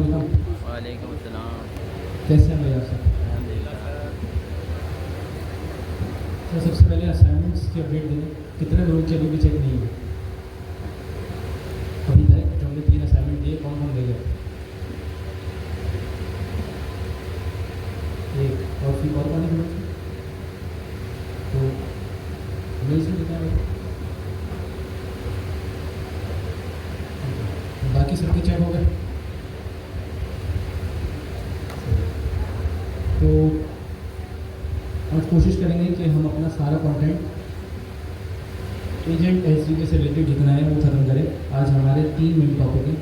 वालेकुम। वालेकुम अस्सलाम। कैसे हैं भाई आप सब? अल्हम्दुलिल्लाह। तो सबसे पहले असाइनमेंट्स की अपडेट दें, कितने लोगों के अभी भी चेक नहीं हुए? अभी तक जो हमने 3 असाइनमेंट दिए, कौन कौन ले गए? एक और फिर और कौन है? तो मेल से लिखा है, बाकी सबके चेक हो गए। तो आज कोशिश करेंगे कि हम अपना सारा कंटेंट एजेंट एसडीके से रिलेटेड जितना है वो ख़त्म करें। आज हमारे 3 मेन टॉपिक हैं।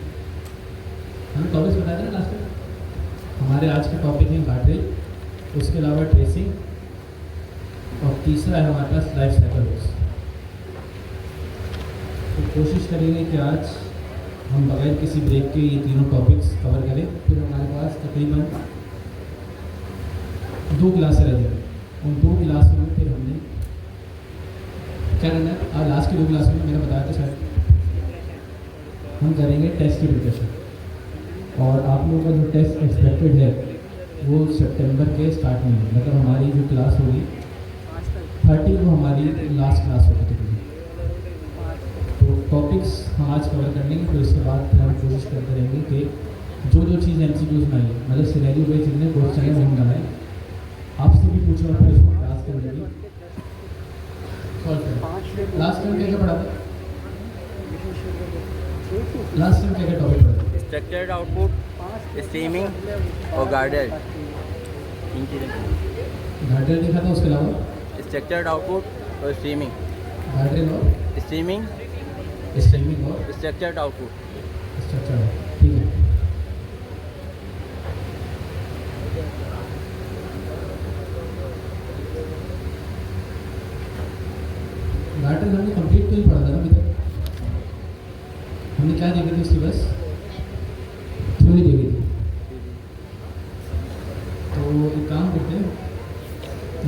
हमें टॉपिक्स बताया था ना लास्ट में। हमारे आज के टॉपिक हैं गार्डरेल, उसके अलावा ट्रेसिंग, और तीसरा है हमारे पास लाइफ साइकिल। तो कोशिश करेंगे कि आज हम बगैर किसी ब्रेक के ये तीनों टॉपिक्स कवर करें। फिर हमारे पास तकरीबन 2 क्लासें रह जाएंगी। उन 2 क्लासों में फिर हमने क्या करना है, आज लास्ट की 2 क्लासों में मैंने बताया था शायद हम करेंगे टेस्ट की प्रिपरेशन। और आप लोगों का जो टेस्ट एक्सपेक्टेड है वो सितंबर के स्टार्ट में है। मतलब हमारी जो क्लास होगी 30 को हमारी लास्ट क्लास होगी। तो टॉपिक्स हम आज कवर कर लेंगे, फिर उसके बाद फिर हम कोशिश करते रहेंगे कि जो जो चीज़ MCQs में आई है, मतलब सिनेरियो बेस्ड जितने क्वेश्चन है वो हम बनाएं, आपसे भी पूछो और फिर उसको क्लास के लिए सॉल्व करें। लास्ट टाइम क्या क्या पढ़ा था? लास्ट टाइम क्या क्या टॉपिक पढ़ा था? स्ट्रक्चर्ड आउटपुट, स्ट्रीमिंग और गार्डर। इन चीज़ें। गार्डर देखा था, उसके अलावा स्ट्रक्चर्ड आउटपुट और स्ट्रीमिंग। गार्डर और स्ट्रीमिंग, स्ट्रीमिंग और स्ट्रक्चर्ड आउटपुट। स्ट्रक्चर। ठीक है, गार्डर हमने कंप्लीट तो ही पढ़ा था ना अभी तक। हमने क्या देखी थी उसकी बस थ्योरी देखी थी। तो एक काम करते हैं,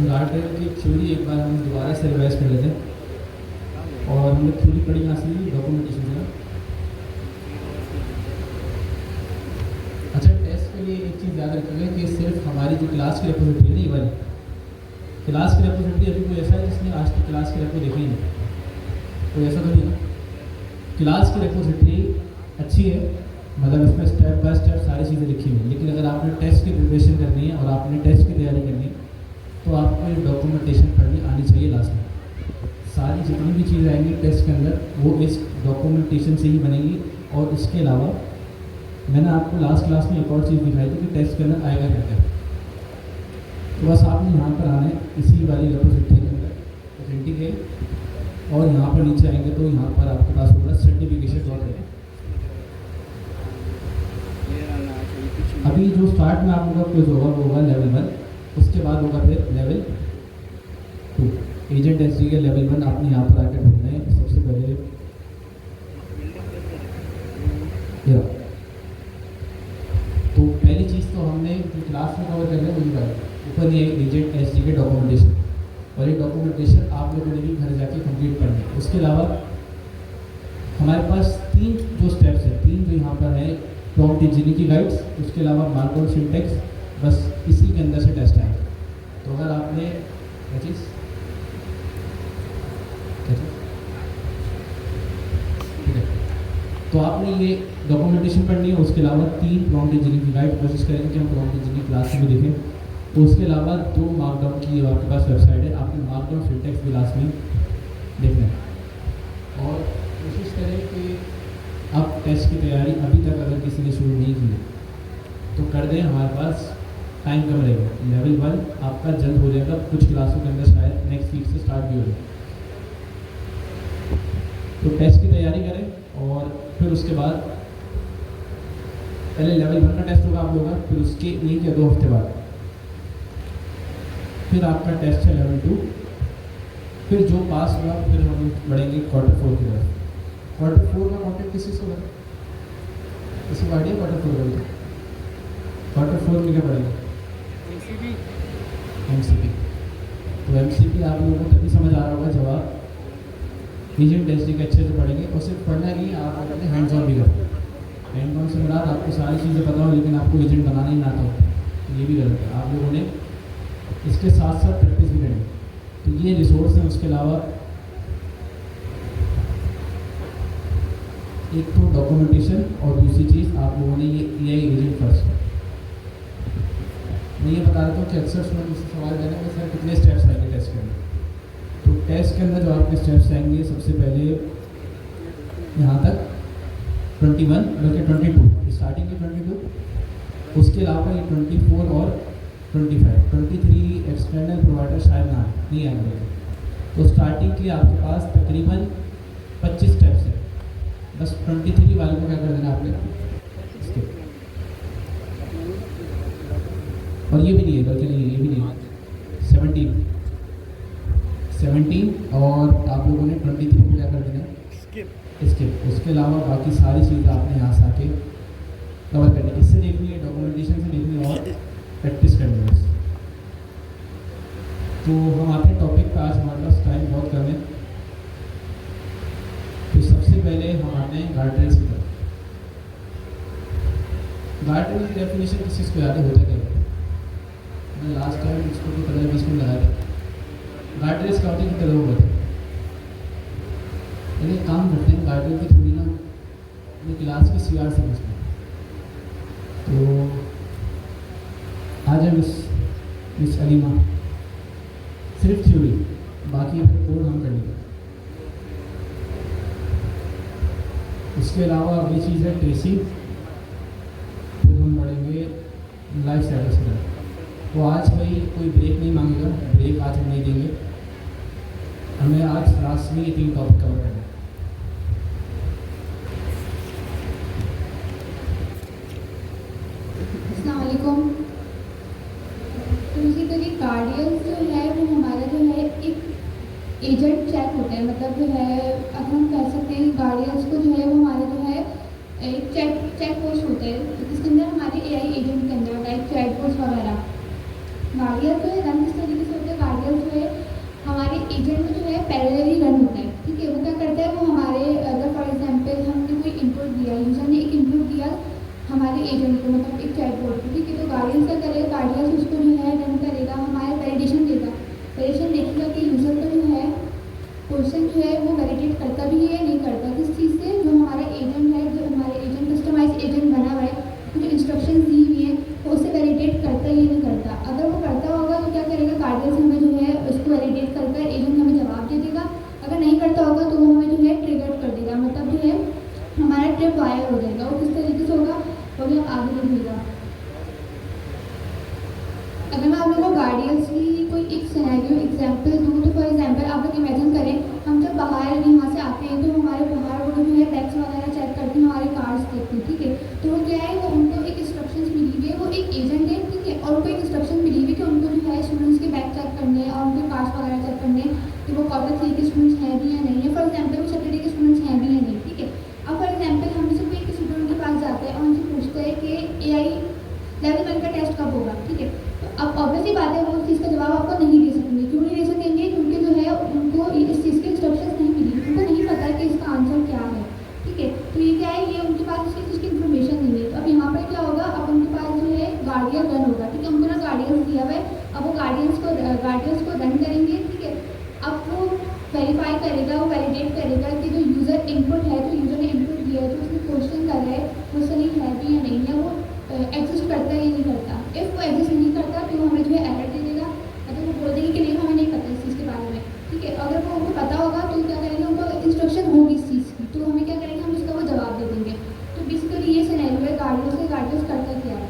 गार्डर की थ्योरी एक बार हम दोबारा से रिवाइज कर लेते हैं। और हमने थ्योरी पढ़ी कहाँ से, डॉक्यूमेंटेशन से। अच्छा, टेस्ट के लिए एक चीज़ याद रखिएगा कि सिर्फ हमारी जो क्लास की रिपोजिटरी है ना, ये वाली क्लास की रिपोजिटरी, अभी कोई ऐसा है जिसने आज की क्लास की रेपो देखी ही नहीं? कोई ऐसा तो नहीं है। क्लास की रिपोजिटरी अच्छी है, मतलब इसमें स्टेप बाय स्टेप सारी चीज़ें लिखी हुई हैं। लेकिन अगर आपने टेस्ट की प्रिपरेशन करनी है और आपने टेस्ट की तैयारी करनी है तो आपको ये डॉक्यूमेंटेशन पढ़नी आनी चाहिए। लास्ट में सारी जितनी भी चीज़ें आएंगी टेस्ट के अंदर वो इस डॉक्यूमेंटेशन से ही बनेगी। और इसके अलावा मैंने आपको लास्ट क्लास में एक और चीज़ दिखाई थी कि टेस्ट के अंदर आएगा क्या क्या। तो बस आपने यहाँ पर आना है इसी वाली रिपोजिटरी के अंदर, ऑथेंटिकेट, और यहाँ पर नीचे आएंगे तो यहाँ पर आपके पास होगा सर्टिफिकेशन डॉट है। अभी जो स्टार्ट में आप लोगों का क्विज होगा वो होगा लेवल 1, उसके बाद होगा फिर लेवल 2। एजेंट एसडी के लेवल 1 आपने यहाँ पर आकर ढूंढना है। सबसे पहले तो पहली चीज़ तो हमने जो क्लास में कवर कर लिया वही बात, ऊपर ये एजेंट एसडी के डॉक्यूमेंटेशन, और ये डॉक्यूमेंटेशन आप लोगों ने भी घर जाके कंप्लीट करना है। उसके अलावा हमारे पास 3 जो स्टेप्स हैं, 3 जो यहाँ पर है, प्रॉम्प्ट इंजीनियरिंग की गाइड्स, उसके अलावा मार्कडाउन सिंटैक्स, बस इसी के अंदर से टेस्ट आएगा। तो अगर आपने क्या चीज़ ठीक है, तो आपने ये डॉक्यूमेंटेशन पढ़नी है। उसके अलावा 3 प्रॉम्प्ट इंजीनियरिंग की गाइड, कोशिश करेंगे कि हम प्रॉम्प्ट इंजीनियरिंग क्लास में भी देखें। तो उसके अलावा 2 मार्कडाउन की आपके पास वेबसाइट है, आपने मार्कडाउन सिंटैक्स भी लास्ट में देखना है। और कोशिश करें कि अब टेस्ट की तैयारी अभी तक अगर किसी ने शुरू नहीं की तो कर दें, हमारे पास टाइम कम रहेगा। लेवल 1 आपका जल्द हो जाएगा, कुछ क्लासों के अंदर शायद नेक्स्ट वीक से स्टार्ट भी हो जाए। तो टेस्ट की तैयारी करें और फिर उसके बाद पहले लेवल 1 का टेस्ट होगा आप लोगों का, फिर उसके 1 या 2 हफ्ते बाद फिर आपका टेस्ट है लेवल 2। फिर जो पास हुआ फिर हम बढ़ेंगे क्वार्टर 4 की तरफ। क्वार्टर 4 का कॉन्टेक्ट किसी से होगा, किसी को आइडिया क्वार्टर 4 का? क्वार्टर 4 में क्या पढ़ेगा? MCP। तो MCP आप लोगों को तभी समझ आ रहा होगा जब आप एजेंट एसडी के अच्छे से पढ़ेंगे, और सिर्फ पढ़ना नहीं, आप अपने हैंड्स ऑन भी करें। हैंड ऑन से मुराद आपको सारी चीज़ें पता हो लेकिन आपको एजेंट बनाना ही ना आता हो, तो ये भी गलत है। आप लोगों ने इसके साथ साथ प्रैक्टिस भी करनी। तो ये रिसोर्स हैं। उसके अलावा एक तो डॉक्यूमेंटेशन और दूसरी चीज़ आप लोगों ने ये किया एजेंट फर्स्ट। मैं ये बता रहा हूँ कि अक्सर स्टूडेंट मुझसे सवाल करें कि सर कितने स्टेप्स आएंगे टेस्ट के अंदर। तो टेस्ट के अंदर जो आपके स्टेप्स आएंगे, सबसे पहले यहाँ तक 21 बल्कि 22 स्टार्टिंग के 22, उसके अलावा ये 24 और 25, 23 एक्सटर्नल प्रोवाइडर शायद ना नहीं आएंगे। तो स्टार्टिंग के आपके पास तकरीबन 25 स्टेप्स है। बस 23 वाले को क्या कर देना आपने इसके, और ये भी नहीं है बल्कि नहीं, ये भी नहीं है 17 और आप लोगों ने 23 को क्या कर देना है स्किप। उसके अलावा बाकी सारी चीज़ें आपने यहाँ से आके कवर करनी। इससे देखनी है, डॉक्यूमेंटेशन से देखनी और प्रैक्टिस करनी है। तो हम आते हैं टॉपिक पे। आज हमारे पास टाइम बहुत कम है, तो सबसे पहले हम आते हैं गार्डरेल्स की तरफ। गार्डरेल की डेफिनेशन किस चीज़ को याद है, होता क्या है? मैं लास्ट टाइम इसको भी 15-20 मिनट लगाया था। गार्डरेल्स क्या होते हैं कि कलर होते हैं। एक काम करते हैं, गार्डरेल की थोड़ी ना अपनी क्लास की CR से पूछते हैं। तो आ जाए मिस अलीमा, सिर्फ थ्योरी, बाकी कोड हम कर लेंगे। इसके अलावा अगली चीज़ है ट्रेसिंग, फिर हम बढ़ेंगे लाइफ स्टाइल से। तो आज भाई कोई ब्रेक नहीं मांगेगा, ब्रेक आज हम नहीं देंगे। हमें आज लास्ट में ये 3 टॉपिक कवर करना है। अस्सलामुअलैकुम। बेसिकली गार्डियंस जो है वो हमारा जो है एक एजेंट चेक होता है। मतलब जो है अब हम कह सकते हैं कि गार्डियंस को जो है वो हमारे जो है एक चेक पोस्ट होता है, जिसके अंदर हमारे AI एजेंट के अंदर होता है चैट पोस्ट वगैरह। गार्डियन जो है रन किस तरीके से होता है, गार्डियन जो है हमारे एजेंट में जो है पैरेलली रन होता है। ठीक है, वो क्या करता है, वो हमारे अगर फॉर एग्जांपल हमने कोई इनपुट दिया, यूजर ने एक इनपुट दिया हमारे एजेंट को, मतलब एक चैटबॉट को। ठीक है, तो गार्डियन क्या करेगा, गार्डियन उसको जो है रन करेगा, हमारे वैलिडेशन देगा। वैलिडेशन देखेगा कि यूज़र को जो है क्वेश्चन जो है वो वैलिडेट करता भी है नहीं करता, किस चीज़ से, जो हमारा एजेंट है, जो हमारे एजेंट कस्टमाइज एजेंट बना हुआ है, जो इंस्ट्रक्शन दी हुई है वो उसे वैलिडेट करता है या नहीं करता। अगर वो करता होगा तो क्या करेगा, गार्डियन हमें जो है उसको वैलिडेट करकर एजेंट हमें जवाब दे देगा। अगर नहीं करता होगा तो वो हमें जो है ट्रिगर कर देगा, मतलब जो है हमारा ट्रिप वायर हो जाएगा। वो किस तरीके से होगा वो भी आप आगे देखिएगा। अगर मैं आप लोगों को गार्डियंस की कोई एक सिनेरियो एग्जांपल दूँ, तो फॉर एग्जांपल आप लोग इमेजिन करें, हम जब बाहर यहाँ से आते हैं तो हमारे बाहर वो जो है बैग्स वगैरह चेक करते हैं, हमारे कार्ड्स देखते हैं। ठीक है, तो वो क्या है, वो उनको एक इंस्ट्रक्शंस मिली हुई है, वो एक एजेंट है। ठीक है, और उनको एक इंस्ट्रक्शन मिली हुई है कि उनको जो है स्टूडेंट्स के बैग चेक करने हैं और उनके कार्ड्स वगैरह चेक करने हैं कि वो Q3 के स्टूडेंट्स हैं भी या नहीं है। फॉर एग्जाम्पल वो सैटरडे के स्टूडेंट्स हैं भी या नहीं। ठीक है, अब फॉर एग्जाम्पल हम से कोई एक स्टूडेंट के पास जाता है और उनसे पूछता है कि AI लेवल 1 का टेस्ट कब होगा। ठीक है, तो अब ऑब्वियसली बात है वो उस चीज़ का जवाब आपको नहीं दे सकेंगे। क्यों नहीं दे सकेंगे, क्योंकि जो है उनको इस चीज़ के इंस्ट्रक्शंस नहीं मिली, उनको नहीं पता कि इसका आंसर क्या है। ठीक है, तो ये क्या है, ये उनके पास उसकी चीज़ की इन्फॉर्मेशन नहीं है। तो अब यहाँ पर क्या होगा, अब उनके पास जो है गार्डियन रन होगा। ठीक है, उनको ना गार्डियंस दिया हुआ है, अब वो गार्डियंस को रन करेंगे। ठीक है, अब वो वेरीफाई करेगा, वो वैलिडेट करेगा कि जो यूज़र इनपुट है, जो यूज़र ने इनपुट दिया है, जो उसने क्वेश्चन कर रहा है वो सही है भी या नहीं है, वो एग्जिस्ट करता है या नहीं करता। इफ़ वो एग्जिस्ट नहीं करता तो वो हमें जो है एरर दे देगा, मतलब वो बोल देंगे कि नहीं हमें नहीं पता इस चीज़ के बारे में। ठीक है, अगर वो उनको पता होगा तो क्या करेंगे, उनको इंस्ट्रक्शन होगी इस चीज़ की, तो हमें क्या करेंगे, हम उसका वो जवाब दे देंगे। तो बेसिकली ये सिनेरियो है गार्डियंस करता क्या है।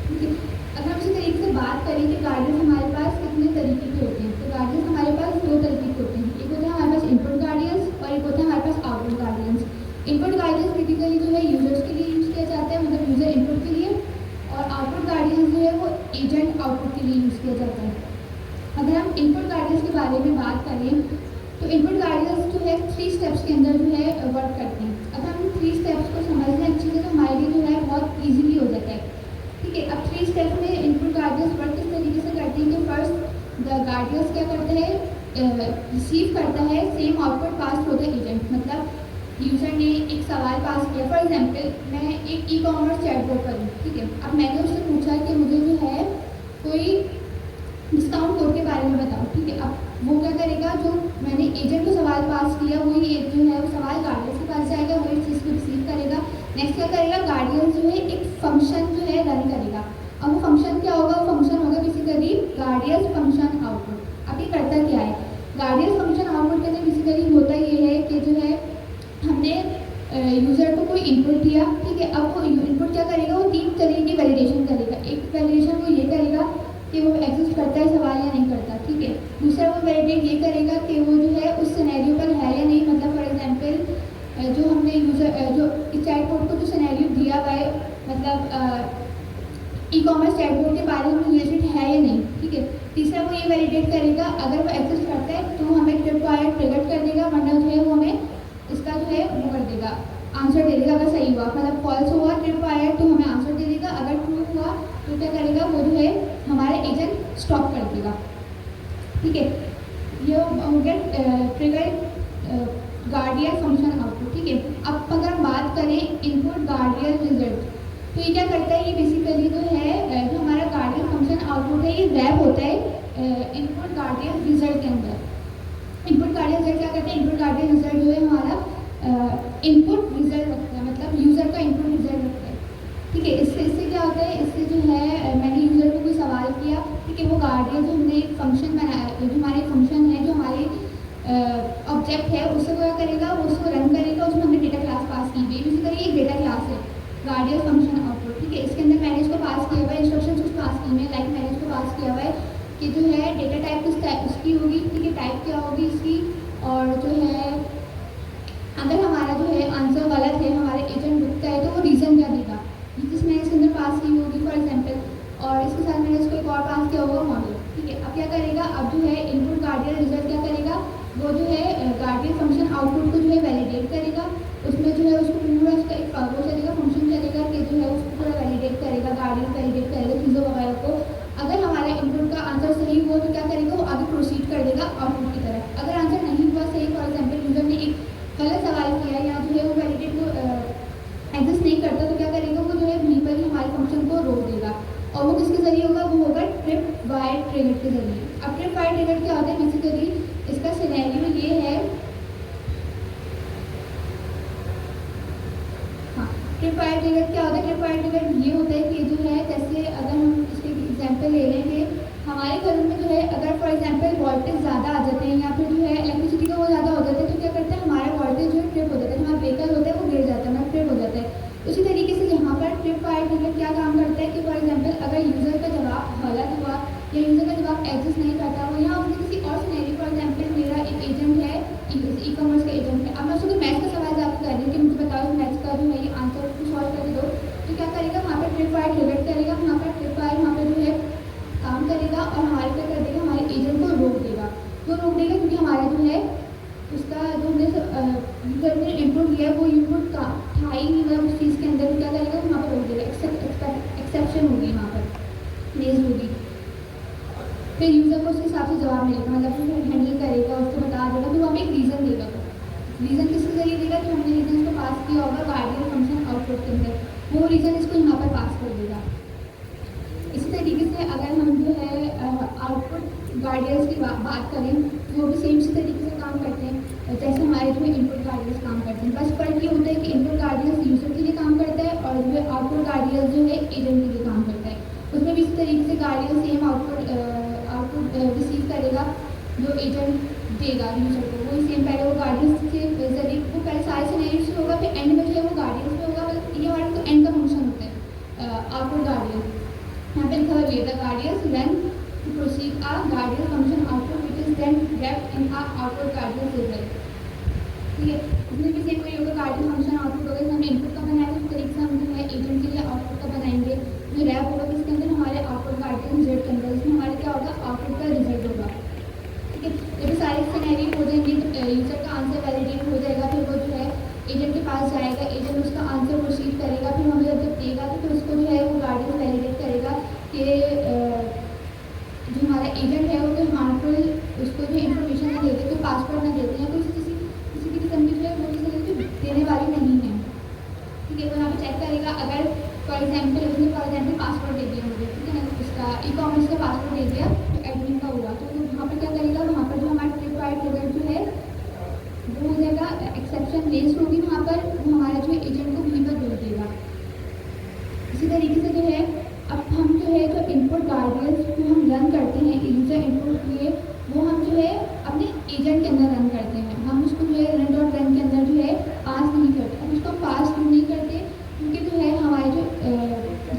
ठीक है, अगर हम इसी तरीके से बात करें कि गार्डियंस हमारे पास कितने तरीके के होते हैं, तो गार्डियंस हमारे पास 2 तरीके के होते हैं। एक होता है हमारे पास इनपुट गार्डियंस और एक होता है हमारे पास output guardians. Input guardians basically जो है यूजर्स के लिए यूज़ किया जाता है, मतलब यूज़र इनपुट के लिए, और आउटपुट गार्डियंस जो है वो एजेंट आउटपुट के लिए यूज़ किया जाता है। अगर हम इनपुट गार्डियंस के बारे में बात करें तो इनपुट गार्डियंस जो है 3 स्टेप्स के अंदर जो है वर्क करते हैं। अगर हम 3 स्टेप्स को समझना अच्छे से तो हमारे लिए जो है बहुत ईजीली हो जाता है। ठीक है, अब 3 स्टेप्स में इनपुट गार्डियंस वर्क किस तरीके से करते हैं कि फर्स्ट द गार्डियंस क्या करता है, रिसीव करता है सेम आउटपुट पास होता है एजेंट। मतलब यूज़र ने एक सवाल पास किया, फॉर एग्जांपल मैं एक ई कॉमर्स चैटबॉट पर हूँ, ठीक है। अब मैंने उससे पूछा कि मुझे जो है कोई डिस्काउंट कोड के बारे में बताओ, ठीक है। अब वो क्या करेगा, जो मैंने एजेंट को सवाल पास किया वही जो है वो सवाल गार्डियंस के पास जाएगा, वही चीज़ को रिसीव करेगा। नेक्स्ट क्या करेगा, गार्डियंस जो है एक फंक्शन जो है रन करेगा। अब वो फंक्शन क्या होगा, वो फंक्शन होगा बेसिकली गार्डियंस फंक्शन आउटपुट। अब ये करता क्या है, गार्डियंस फंक्शन आउटपुट के अंदर बेसिकली होता ये है कि जो है हमने यूज़र को कोई इनपुट दिया, ठीक है। अब वो इनपुट क्या करेगा, वो 3 तरीके की वैलिडेशन करेगा। एक वैलिडेशन वो ये करेगा कि वो एग्जिस्ट करता है सवाल या नहीं करता, ठीक है। दूसरा वो वैलिडेट ये करेगा कि वो जो है उस सिनेरियो पर है या नहीं, मतलब फॉर एग्जांपल जो हमने यूज़र जो इस चैटबॉट को जो सिनेरियो दिया हुआ है, मतलब ई कॉमर्स चैटबॉट के बारे में रिलेटेड है या नहीं, ठीक है। तीसरा वो ये वैलिडेट करेगा, अगर वो एग्जिस्ट करता है तो हमें ट्रिपवायर ट्रिगर कर देगा, वरना जो है वो हमें इसका जो है वो कर देगा, आंसर दे देगा। अगर सही हुआ मतलब फॉल्स हुआ ट्रिपवायर तो हमें आंसर दे देगा, अगर ट्रू हुआ तो क्या करेगा, वो जो है हमारे एजेंट स्टॉप कर देगा, ठीक है। ये हो गया ट्रिगर गार्डियन फंक्शन आउटपुट, ठीक है। अब अगर हम बात करें इनपुट गार्डियन रिजल्ट, तो ये क्या करता है, ये बेसिकली जो है जो हमारा गार्डियन फंक्शन आउटपुट है ये रैप होता है इनपुट गार्डियन रिजल्ट के अंदर। इनपुट गार्डियन रिजल्ट क्या करता है, इनपुट गार्डियन रिजल्ट जो है हमारा इनपुट रिजल्ट रखता है, मतलब यूज़र का इनपुट रिजल्ट रखता है, ठीक है। इससे क्या होता है, इससे जो है मैंने यूज़र को कोई सवाल किया, ठीक है। वो गार्डियन जो हमने एक फंक्शन बनाया, जो हमारे फंक्शन है, जो हमारे ऑब्जेक्ट है, उससे क्या करेगा, वो उसको रन करेगा, उसमें हमने डेटा क्लास पास की हुई है, बेसिकली एक डेटा क्लास है गार्डियन फंक्शन आउटपुट, ठीक है। इसके अंदर मैंने इसको पास किया हुआ है, इंस्ट्रक्शन कुछ पास की हुई है, लाइक मैंने इसको पास किया हुआ है कि जो है डेटा टाइप उसकी होगी, ठीक है, टाइप क्या होगी इसकी, और जो है अगर हमारा जो है आंसर गलत है, हमारे एजेंट रुकता है, तो वो रीज़न क्या देगा, ये चीज़ मैंने इसके अंदर पास की होगी फॉर एग्जांपल, और इसके साथ मैंने इसको एक और पास किया होगा मॉडल, ठीक है। अब क्या करेगा, अब जो है इनपुट गार्डियन रिजल्ट क्या करेगा, वो जो है गार्डियन फंक्शन आउटपुट को जो है वैलिडेट करेगा, उसमें जो है उसको पूरा उसका एक वो चलेगा, फंक्शन चलेगा कि जो है उसको पूरा वैलिडेट करेगा, गार्डियन वैलिडेट करेगा चीज़ों वगैरह को। अगर हमारा इनपुट का आंसर सही हुआ तो क्या करेगा, वो आगे प्रोसीड कर देगा आउटपुट की तरफ। अगर आंसर नहीं हुआ सही, फॉर एग्जांपल यूज़र ने एक गलत सवाल किया या जो है वो वैलिडेट को एग्जिस्ट नहीं करता, तो क्या करेगा, वो जो है वहीं पर ही हमारे फंक्शन को रोक देगा, और वो किसके जरिए होगा, वो होगा ट्रिप वायर ट्रिगर के जरिए। अब ट्रिप वायर ट्रिगर क्या होता है, बेसिकली इसका सिनेरियो ये है, ट्रिप वायर ट्रिगर क्या होता है, ट्रिप वायर ट्रिगर ये होता है कि जो है जैसे अगर हम इसके एग्जांपल ले लेंगे, हमारे घरों में जो है अगर फॉर एग्जांपल वोल्टेज ज़्यादा आ जाते हैं या फिर जो है इलेक्ट्रिसिटी का वो ज़्यादा हो जाता है, तो क्या करता है हमारा वोल्टेज जो है ट्रिप हो जाता है, हमारा ब्रेकर होता है वो गिर जाता है, हमारा ट्रिप हो जाता है। उसी तरीके से यहाँ पर ट्रिप वायर ट्रिगर क्या काम करता है कि फॉर एग्जाम्पल अगर यूज़र का जवाब गलत हुआ या यूज़र का जवाब एग्जिस्ट नहीं करता हो, यहाँ उसने किसी और सिनेरियो, फॉर एग्जाम्पल मेरा एक एजेंट है ई कॉमर्स का एजेंट है, अब मैं उसको मैथ्स का सवाल आपको कर रही हूँ कि मुझे बताओ मैथ्स का जो है ये आंसर उसको सॉल्व कर दो, तो क्या करेगा, वहाँ पर ट्रिप वायर ट्रिगर करेगा, वहाँ पर ट्रिप वायर वहाँ पर जो है काम करेगा और हमारे क्या कर देगा, हमारे एजेंट को रोक देगा। वो रोक देगा क्योंकि हमारा जो है उसका जो हमने यूज़र ने इनपुट दिया है वो इनपुट का था ही नहीं, मतलब उस चीज़ के अंदर क्या करेगा, वहाँ पर रोक देगा, एक्सेप्शन होगी, वहाँ पर रेज होगी, फिर यूज़र को उस हिसाब से जवाब मिलेगा, मतलब फिर हैंडल करेगा, उसको बता देगा, तो हमें एक रीज़न देगा। रीज़न किसके जरिए देगा, जो हमने रीज़न इसको पास किया होगा गार्डियन फंक्शन आउटपुट के अंदर, वो रीज़न इसको यहाँ पर पास कर देगा। इसी तरीके से अगर हम जो है आउटपुट गार्डियंस की बात करें, वो भी सेम इसी तरीके से काम करते हैं जैसे हमारे जो है इनपुट गार्डियंस काम करते हैं, बस फर्क ये होता है कि इनपुट गार्डियंस यूज़र के लिए काम करता है और जो है आउटपुट गार्डियंस जो है एजेंट के लिए काम करता है। उसमें भी इसी तरीके से गार्डियन सेम आउटपुट रिसीव करेगा जो एजेंट देगा यूज़र को, वही सेम पहले वो गार्डियंस के जरिए वो पहले सारे सिनेरियो से होगा, फिर एंड में जो है वो गार्डियंस में होगा, ये हमारा तो एंड का फंक्शन होता है आउटपुट गार्डियन। यहाँ पे लिखा हुआ है the guardians run to proceed a guardian function output which is then wrapped in a output guardian result, ठीक है। इसमें भी सेम वही होगा, गार्डियन फंक्शन आउटपुट होगा, हमने इनपुट का बनाया उस तरीके से हम जो है एजेंट के लिए आउटपुट का बनाएंगे, जो रैप होगा इसके अंदर हमारे आउटपुट गार्डियन रिजल्ट के अंदर, इसमें हमारे क्या होगा, आउटपुट का रिजल्ट होगा, ठीक है। जब सारे सिनेरियो हो जाएंगे तो यूज़र का आंसर वैलिडेट हो जाएगा, फिर वो जो है एजेंट के पास जाएगा, एजेंट उसका आंसर प्रोसीड करेगा, फिर हमें जब देगा तो फिर उसको जो है वो गार्डियन वैलिडेट करेगा कि जो हमारा एजेंट है वो कोई हार्मफुल उसको जो इन्फॉर्मेशन ना देते, कोई पासवर्ड ना देते हैं, एग्जाम्पल पासवर्ड दे दिया मुझे, ठीक है ना, उसका ई-कॉमर्स का पासवर्ड दे दिया तो एडमिन का हुआ, तो वहाँ पर क्या करेगा, वहाँ पर जो हमारा ट्रिपवाइड ट्रिगर जो है वो हो जाएगा, एक्सेप्शन रेस्ट होगी वहाँ पर, वो हमारे जो एजेंट को वहीं पर भेज देगा। इसी तरीके से जो है अब हम जो है जो इनपुट गार्डियंस जो हम रन करते हैं यूजर इनपुट के लिए, वो हम जो है अपने एजेंट के अंदर रन करते हैं। हम उसको जो है run.run के अंदर जो है पास नहीं करते। अब उसको पास क्यों नहीं करते, क्योंकि जो है हमारे जो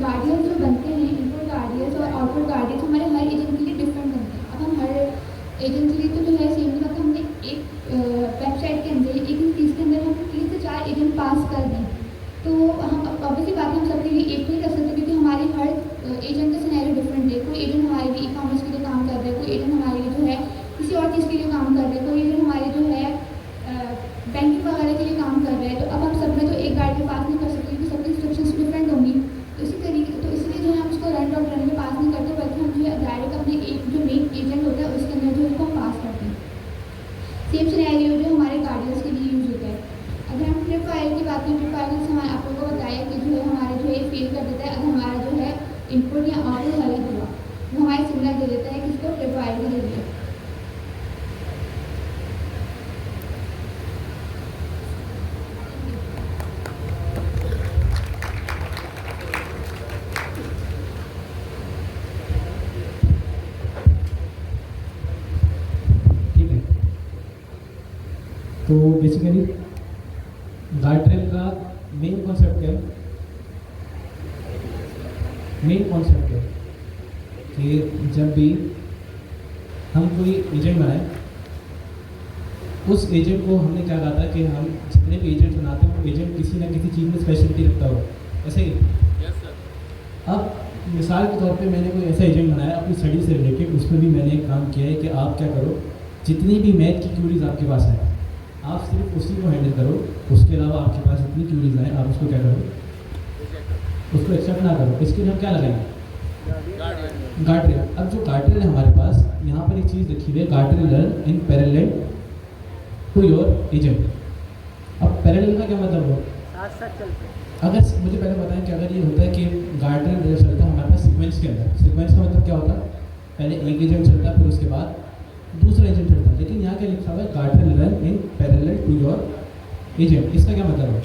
गार्डियंस जो बनते हैं, इनपुट गार्डियंस और आउटपुट गार्डियंस हमारे हर एजेंट के लिए डिफरेंट बनते हैं। अब हम हर एजेंट के लिए तो जो है सेम नहीं करते, हमने एक वेबसाइट के अंदर एक ही चीज़ के अंदर हम 3 से 4 एजेंट पास कर दें, तो हम ऑब्वियसली बात है हम सबके लिए एक नहीं कर सकते, क्योंकि हमारे हर एजेंट का सिनेरियो डिफरेंट है। कोई एजेंट हमारे लिए ई-कॉमर्स के लिए काम कर रहा है, कोई एजेंट हमारे लिए जो है किसी और चीज़ के लिए काम कर रहा है, कोई एजेंट हमारे जो है बैंकिंग वगैरह के लिए काम कर रहा है। तो अब हम सब में तो एक गाइड में पास नहीं कर सकते, क्योंकि सबकी इंस्ट्रक्शंस डिफरेंट होंगी। तो इसी तरीके तो इसलिए जो है हम उसको run.run में पास नहीं करते, बल्कि हम जो है डायरेक्ट अपने एक जो मेन एजेंट होता है उसके अंदर जो है उसको हम पास करते हैं। सेम सिनेरियो जो हमारे गार्डियंस के लिए यूज होता है। अगर हम ट्रिप फाइल की बात करें, ट्रिप फाइल से हमारे आप लोगों को बताया कि जो है हमारे जो है फेल कर देता है अगर हमारा जो है इनपुट या आउटपुट गलत हुआ, वो हमारे सिग्नल दे देता है किसको, ट्रिप फाइल के जरिए। ठीक है, तो बेसिकली गार्डरेल का मेन कॉन्सेप्ट क्या है, मेन कॉन्सेप्ट है कि जब भी हम कोई एजेंट बनाएं, उस एजेंट को हमने क्या कहा था कि हम जितने भी एजेंट बनाते हैं वो एजेंट किसी ना किसी चीज़ में स्पेशलिटी रखता हो, ऐसे ही। अब मिसाल के तौर पे मैंने कोई ऐसा एजेंट बनाया अपनी स्टडी से रिलेटेड, उसमें भी मैंने एक काम किया है कि आप क्या करो, जितनी भी मैथ की क्यूरीज आपके पास है आप सिर्फ उसी को हैंडल करो, उसके अलावा आपके पास जितनी क्यूरीज आए आप उसको क्या करो, उसको एक्सेप्ट ना करो। इसके लिए हम क्या लगाएंगे, गार्डरेल। अब जो गार्डरेल है हमारे पास, यहाँ पर एक चीज़ लिखी हुई है, guardrail run in parallel to your agent. अब पैरेलल का क्या मतलब हो, अगर मुझे पहले बताएं कि अगर ये होता है कि गार्डरेल चलता है हमारे पास सीक्वेंस के अंदर, सीक्वेंस का मतलब क्या होता है, पहले एक एजेंट चलता है फिर उसके बाद दूसरा एजेंट चलता है, लेकिन यहाँ क्या लिखा हुआ है, guardrail run in parallel to your agent. इसका क्या मतलब है,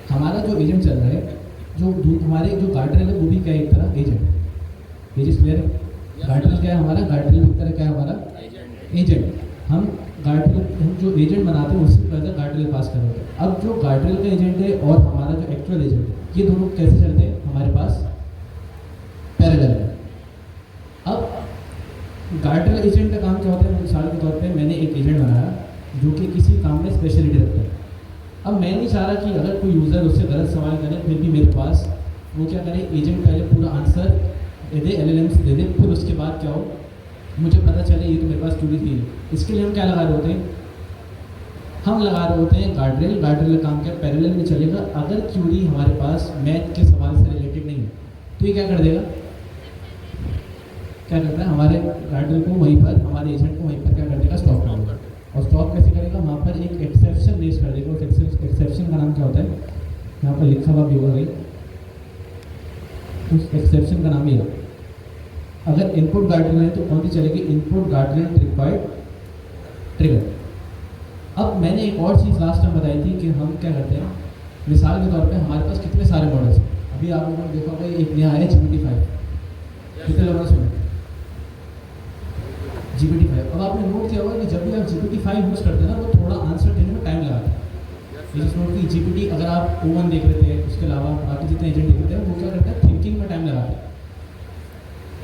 हमारा जो एजेंट चल रहा है, जो हमारे जो गार्डरेल है वो भी क्या है, एक तरह एजेंट। एजेंट क्लियर है, गार्डरेल क्या है हमारा, गार्डरेल एक तरह क्या है हमारा एजेंट। हम गार्डरेल हम जो एजेंट बनाते हैं उससे पहले गार्डरेल पास कर रहे हैं। अब जो गार्डरेल का एजेंट है और हमारा जो एक्चुअल एजेंट है, ये दोनों कैसे चलते हैं, हमारे पास पैरेलल है। अब गार्डरेल एजेंट का काम क्या होता है, मिसाल के तौर पे मैंने एक एजेंट बनाया जो कि किसी काम में स्पेशलिटी रखता है। अब मैं नहीं चाह रहा कि अगर कोई यूज़र उससे गलत सवाल करे फिर भी मेरे पास वो क्या करे, एजेंट पहले पूरा आंसर दे दे, LLMs दे दे, फिर उसके बाद क्या हो मुझे पता चले ये तो मेरे पास क्यूरी थी। इसके लिए हम क्या लगा रहे होते हैं, हम लगा रहे होते हैं गार्डरेल। गार्डरेल का काम क्या, पैरेलल में चलेगा। अगर क्यूरी हमारे पास मैथ के सवाल से रिलेटेड नहीं है तो ये क्या कर देगा, क्या करता है, हमारे गार्डरेल को वहीं पर, हमारे एजेंट को वहीं पर क्या कर देगा, स्टॉप कर देगा। और स्टॉप कैसे करेगा, वहाँ पर एक एक्सेप्शन रेज कर देगा। उस एक्सेप्शन का नाम क्या होता है, यहाँ पर लिखा हुआ भी होगा भाई, उस एक्सेप्शन का नाम ही है। अगर इनपुट गार्डरेल है तो कौन सी चलेगी, इनपुट गार्डरेल रिक्वायर्ड ट्रिगर। अब मैंने एक और चीज़ लास्ट टाइम बताई थी कि हम क्या करते हैं, मिसाल के तौर पे हमारे पास कितने सारे मॉडल्स हैं। अभी आप लोगों ने देखा होगा एक नया है GPT-5, कितने लोगों ने सुना GPT-5। अब आपने नोट किया होगा कि जब भी आप GPT-5 यूज़ करते हैं ना, वो थोड़ा आंसर देने में टाइम लगाता है। ये नोट की GPT अगर आप O1 देख रहे थे, उसके अलावा बाकी जितने एजेंट देख रहे थे वो क्या करते हैं, थिंकिंग में टाइम लगाते हैं।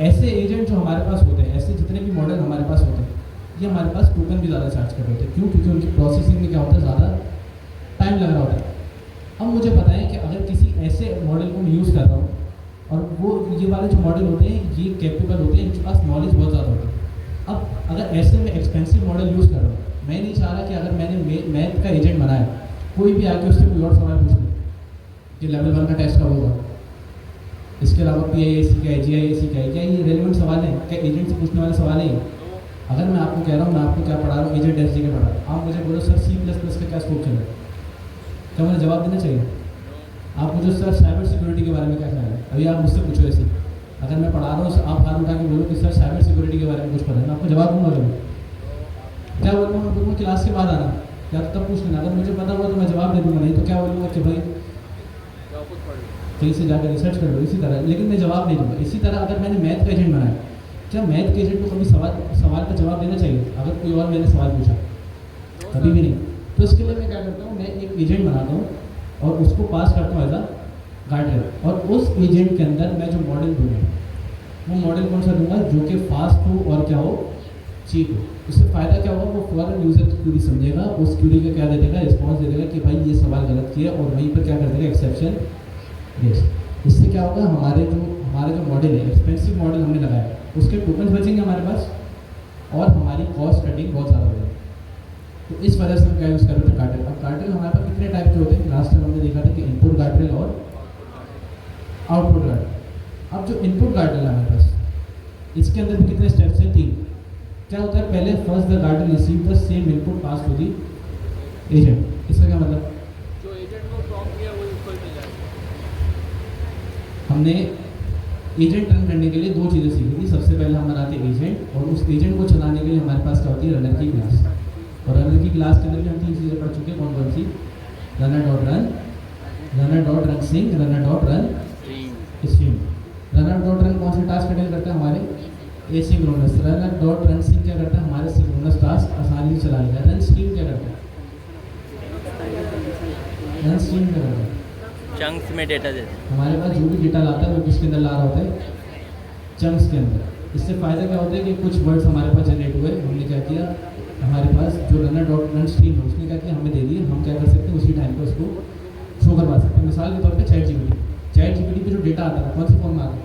ऐसे एजेंट जो हमारे पास होते हैं, ऐसे जितने भी मॉडल हमारे पास होते हैं, ये हमारे पास टोकन भी ज़्यादा चार्ज कर रहे होते हैं। क्यों, क्योंकि उनकी प्रोसेसिंग में क्या होता है, ज़्यादा टाइम लग रहा होता है। अब मुझे बताएं कि अगर किसी ऐसे मॉडल को मैं यूज़ कर रहा हूँ और वो ये वाले जो मॉडल होते हैं ये कैपेबल होते हैं, इनके पास नॉलेज बहुत ज़्यादा होती है। अब अगर ऐसे में एक्सपेंसिव मॉडल यूज़ कर रहा हूँ, मैं नहीं चाह रहा कि अगर मैंने मैथ का एजेंट बनाया कोई भी आके उससे कोई और सवाल पूछ ले, ये लेवल 1 का टेस्ट कब होगा, इसके अलावा PIAC क्या है, GIAC क्या है, क्या ये रेलिवेंट सवाल है, क्या एजेंट से पूछने वाले सवाल है। अगर मैं आपको कह रहा हूँ, मैं आपको क्या पढ़ा रहा हूँ, एजेंट SG पढ़ा रहा हूँ, आप मुझे बोलो सर C++ का क्या स्कोप चलेगा, क्या मुझे जवाब देना चाहिए, आप मुझे सर साइबर सिक्योरिटी के बारे में क्या ख्याल है, अभी आप मुझसे पूछो ऐसे, अगर मैं पढ़ा रहा हूँ आप हाथ उठा के बोलो कि सर साइबर सिक्योरिटी के बारे में कुछ पता है, मैं आपको जवाब दूंगा जरूर। क्या बोलूँगा मैं बोलूँगा क्लास के बाद आना, या तो तब पूछ लेना, अगर मुझे पता हुआ तो मैं जवाब दे दूँगा, नहीं तो क्या बोलूँगा कि भाई कहीं से जाकर रिसर्च कर लो, इसी तरह, लेकिन मैं जवाब नहीं दूंगा। इसी तरह अगर मैंने मैथ का एजेंट बनाया, क्या मैथ के एजेंट को कभी सवाल का जवाब देना चाहिए अगर कोई और मैंने सवाल पूछा? कभी भी नहीं। तो इसके लिए मैं क्या करता हूँ, मैं एक एजेंट बनाता हूँ और उसको पास करता हूँ एज अ गार्डर, और उस एजेंट के अंदर मैं जो मॉडल दूंगा वो मॉडल कौन सा दूंगा, जो कि फास्ट हो और क्या हो, चीप हो। इससे फ़ायदा क्या होगा, वो फॉरन यूज़र की क्यूरी समझेगा, उस क्यूरी का क्या दे देगा, रिस्पॉन्स दे देगा कि भाई ये सवाल गलत किया, और वहीं पर क्या कर देगा, एक्सेप्शन रेस। इससे क्या होगा, हमारा जो मॉडल है, एक्सपेंसिव मॉडल हमने लगाया, उसके टोकन्स बचेंगे हमारे पास, और हमारी कॉस्ट कटिंग बहुत ज़्यादा हो जाएगी। तो इस वजह से हम क्या यूज़ कर रहे थे, गार्डर। अब गार्डर हमारे पास कितने टाइप के होते हैं, लास्ट टाइम हमने देखा था कि इनपुट गार्डर और आउटपुट गार्डर। अब जो इनपुट गार्डर है हमारे पास, इसके अंदर भी कितने स्टेप्स हैं, 3। क्या होता है, पहले first the guardrail receive the same input pass to the agent. इसका क्या मतलब, जो एजेंट को प्रॉम्प्ट किया वो ऊपर मिल जाएगा। हमने एजेंट रन करने के लिए 2 चीज़ें सीखी थी। सबसे पहले हम बनाते हैं एजेंट, और उस एजेंट को चलाने के लिए हमारे पास क्या होती है, रनर की क्लास। और रनर की क्लास के अंदर भी हम 3 चीज़ें पढ़ चुके हैं, कौन कौन सी, runner dot run, runner dot run sync, runner dot run stream. Runner dot run कौन से टास्क अटेंड करता है, हमारे asynchronous. Runner dot run sync क्या करता है, हमारे सिंक्रोनस टास्क आसानी से चला लेगा। रन स्ट्रीम क्या करता है, रन स्ट्रीम क्या करता है, चंक्स में डेटा देते हैं। हमारे पास जो भी डेटा लाता है वो किसके अंदर ला रहा होता है, चंक्स के अंदर। इससे फ़ायदा क्या होता है कि कुछ वर्ड्स हमारे पास जनरेट हुए, हमने क्या किया, हमारे पास जो रनर डॉट रन स्ट्रीम है उसने क्या किया, हमें दे दिए, हम क्या कर सकते हैं उसी टाइम पे उसको शो करवा सकते हैं। मिसाल के तौर पे चैट जीपीटी पे जो डेटा आता है कौन सी फॉर्म में आता है,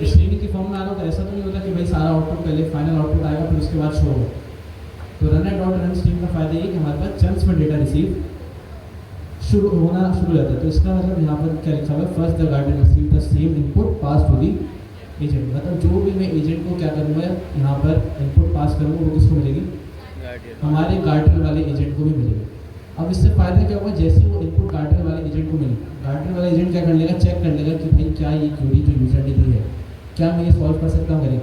स्ट्रीमिंग की फॉर्म में आ रहा होता है। ऐसा तो नहीं होता कि भाई सारा आउटपुट पहले फाइनल आउटपुट आएगा फिर उसके बाद शो होगा। तो रनर डॉट रन स्ट्रीम का फ़ायदा ये कि हमारे पास चंक्स में डेटा रिसीव शुरू हो जाता है। तो इसका मतलब यहाँ पर क्या लिखा हुआ है, first the guardrail receive the same input pass to the agent. मतलब जो भी मैं एजेंट को क्या करूँगा, यहाँ पर इनपुट पास करूँगा, वो किसको मिलेगी, हमारे गार्डर वाले एजेंट को भी मिलेगी। अब इससे फ़ायदा क्या होगा, जैसे वो इनपुट गार्डर वाले एजेंट को मिली, गार्डर वाला एजेंट क्या कर लेगा, चेक कर लेगा कि भाई क्या ये क्यूरी जो यूज़र ने दी है, क्या मैं ये सॉल्व कर सकता हूँ, करें।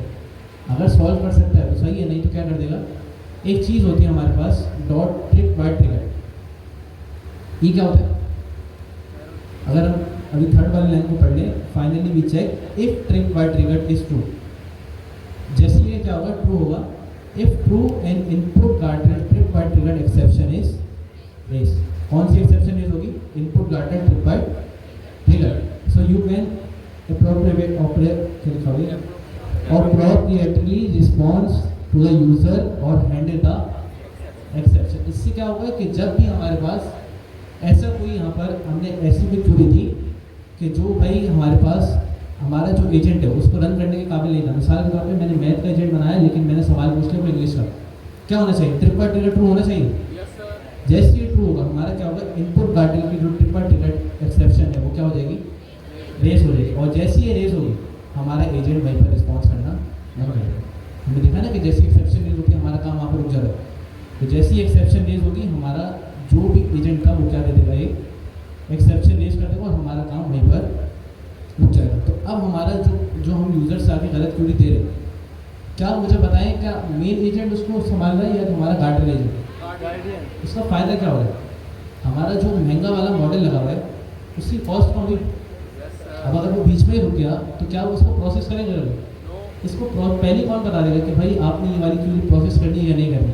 अगर सॉल्व कर सकता है तो सही है, नहीं तो क्या कर देगा, एक चीज़ होती है हमारे पास डॉट ट्रिप बाय ट्रिगर। ये क्या होता है, अगर हम अभी थर्ड वाली लाइन को पढ़ लें, finally we check if trip by trigger is true. जैसे ये क्या होगा, ट्रू होगा, if true and input guardrail trip by trigger exception is raise. कौन सी एक्सेप्शन रेस होगी, input guardrail trip by trigger. So you can appropriately response to the user और handle the exception। इससे क्या होगा कि जब भी हमारे पास ऐसा कोई, यहाँ पर हमने ऐसी भी क्यूरी थी कि जो भाई हमारे पास हमारा जो एजेंट है उसको रन करने के काबिल नहीं था। मिसाल के तौर पे मैंने मैथ का एजेंट बनाया, लेकिन मैंने सवाल पूछ लिया इंग्लिश का, क्या होना चाहिए, ट्रिप बाय ट्रिगर ट्रू होना चाहिए। जैसे ये ट्रू होगा, हमारा क्या होगा, इनपुट गार्डर की जो ट्रिप बाय ट्रिगर एक्सेप्शन है वो क्या हो जाएगी, रेस हो जाएगी। और जैसी ये रेस होगी, हमारा एजेंट वहीं पर रिस्पॉन्स करना नहीं करेगा। हमने देखा ना कि जैसी एक्सेप्शन रेस होगी हमारा काम वहाँ पर रुक जाता है। तो जैसी एक्सेप्शन रेस होगी, हमारा जो भी एजेंट था वो क्या दे देगा, एक एक्सेप्शन रेस कर देगा और हमारा काम वहीं पर रुक जाएगा। तो अब हमारा जो हम यूज़र से आगे गलत क्यूरी दे रहे हैं, क्या मुझे बताएं, क्या मेन एजेंट उसको संभाल रहा है या हमारा गार्डर एजेंट। इसका फ़ायदा क्या हो रहा है, हमारा जो महंगा वाला मॉडल लगा हुआ है उसकी कॉस्ट कम हुई। अब अगर वो बीच में ही रुक गया तो क्या वो उसको प्रोसेस करेगा, इसको पहले कौन बता देगा कि भाई आपने ये वाली क्यूरी प्रोसेस करनी है या नहीं करनी,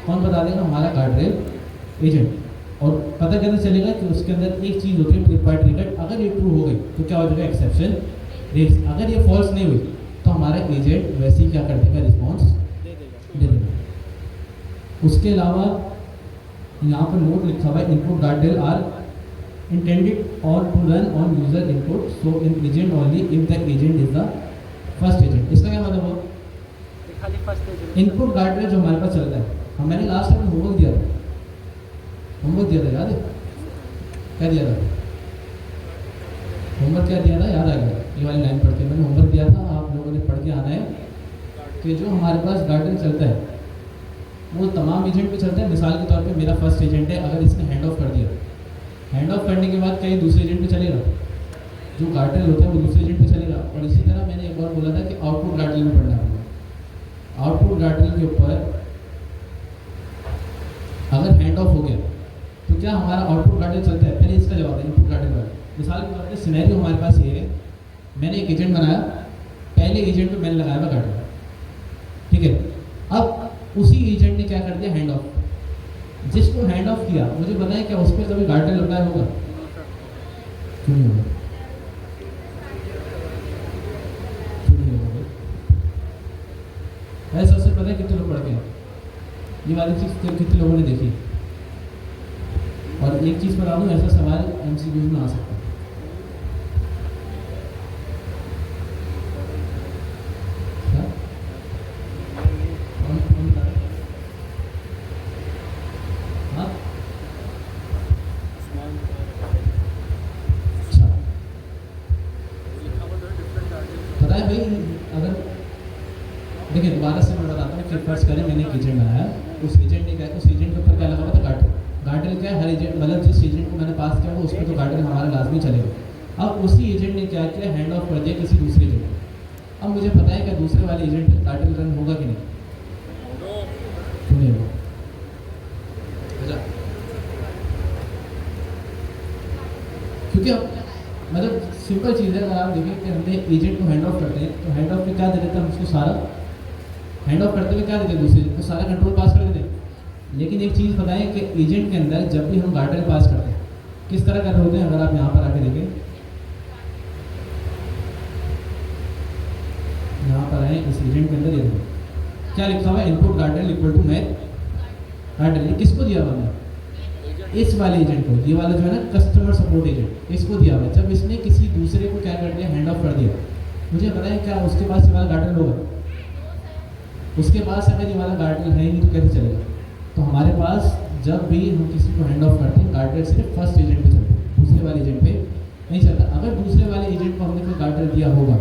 कौन बता देगा, हमारा गार्डर एजेंट। और पता कैसे चलेगा कि उसके अंदर एक चीज़ होती है ट्रिप बाय ट्रिगर। अगर ये ट्रू हो गई तो क्या हो जाएगा, एक्सेप्शन रेस। अगर ये फॉल्स नहीं हुई तो हमारा एजेंट वैसे ही क्या कर देगा, रिस्पॉन्स दे देगा। उसके अलावा यहाँ पर नोट लिखा हुआ है, input guardrail are intended or to run on user input, so in agent only if the agent is the first agent। इसका क्या मतलब हुआ, इनपुट गार्डर जो हमारे पास चलता है, मैंने लास्ट टाइम होमवर्क दिया था, याद है क्या दिया था, होमवर्क क्या दिया था, याद आ गया, ये वाली लाइन पढ़ के मैंने होमवर्क दिया था, आप लोगों ने पढ़ के आना है कि जो हमारे पास गार्डर चलता है वो तमाम एजेंट पे चलता है। मिसाल के तौर पे मेरा फर्स्ट एजेंट है, अगर इसने हैंड ऑफ कर दिया हैंड ऑफ करने के बाद क्या ये दूसरे एजेंट पे चलेगा? जो गार्डरेल होता है वो दूसरे एजेंट पे चलेगा। और इसी तरह मैंने एक और बोला था कि आउटपुट गार्डरेल में पढ़ना होगा। आउटपुट गार्डरेल के ऊपर अगर हैंड ऑफ हो गया तो क्या हमारा आउटपुट गार्डरेल चलता है? पहले इसका जवाब है इनपुट गार्डरेल वाला। मिसाल के तौर पर सिनेरियो हमारे पास ये है, मैंने एक एजेंट बनाया, पहले एजेंट पे मैंने लगाया हुआ गार्डरेल, ठीक है। अब उसी एजेंट ने क्या कर दिया? Hand of. जिसको हैंड ऑफ किया मुझे बताएं क्या उस पर कभी गार्डरेल अप्लाई होगा? क्यों नहीं होगा? क्यों नहीं होगा? ऐसा सबसे पता है कितने लोग पढ़ गए? ये वाली चीज़ कितने लोगों ने देखी? और एक चीज़ बता दूँ, ऐसा सवाल एमसीक्यूज में आ सकता है। क्या? कौन बता रहा है? हाँ? अच्छा, पता है भाई, अगर देखिए दोबारा से मैं बताता हूँ कि फर्स्ट करें मैंने एक एजेंट बनाया, उस एजेंट ने क्या, उस एजेंट के ऊपर क्या लगा हुआ था? गार्डरेल। गार्डरेल क्या है? हर एजेंट मतलब जिस एजेंट को मैंने पास किया वो उस पर तो गार्डरेल हमारा लाजमी चलेगा। अब उसी एजेंट ने क्या किया? हैंड ऑफ कर दिया किसी दूसरे एजेंट को। अब मुझे पता है कि दूसरे वाले एजेंट पे गार्डरेल रन होगा कि नहीं? क्यों नहीं होगा? अच्छा, क्योंकि अब मतलब सिंपल चीज़ है। अगर आप देखें कि हमने एजेंट को हैंड ऑफ करते हैं तो हैंड ऑफ में क्या दे देते हैं? हम उसको सारा हैंड ऑफ करते हुए क्या देते हैं? दूसरे एजेंट को सारा कंट्रोल पास कर देते हैं। लेकिन एक चीज़ बताएं कि एजेंट के अंदर जब भी हम गार्डरेल पास करते हैं किस तरह कर रहे होते हैं? अगर आप यहाँ पर आके देखें, यहाँ पर आए इस एजेंट के अंदर, ये देखो क्या लिखा हुआ है? Input guardrail equal to math guardrail. ये किसको दिया हुआ है? इस वाले एजेंट को। ये वाला जो है ना कस्टमर सपोर्ट एजेंट, इसको दिया हुआ है। जब इसने किसी दूसरे को क्या कर दिया? हैंड ऑफ कर दिया। मुझे बताएं क्या उसके पास ये वाला गार्डरेल होगा? उसके पास अगर ये वाला गार्डरेल है ही नहीं तो कैसे चलेगा? तो हमारे पास जब भी हम किसी को हैंड ऑफ करते हैं गार्डरेल सिर्फ फर्स्ट एजेंट पे चलता है, दूसरे वाले एजेंट पे नहीं चलता। अगर दूसरे वाले एजेंट को हमने कोई गार्डरेल दिया होगा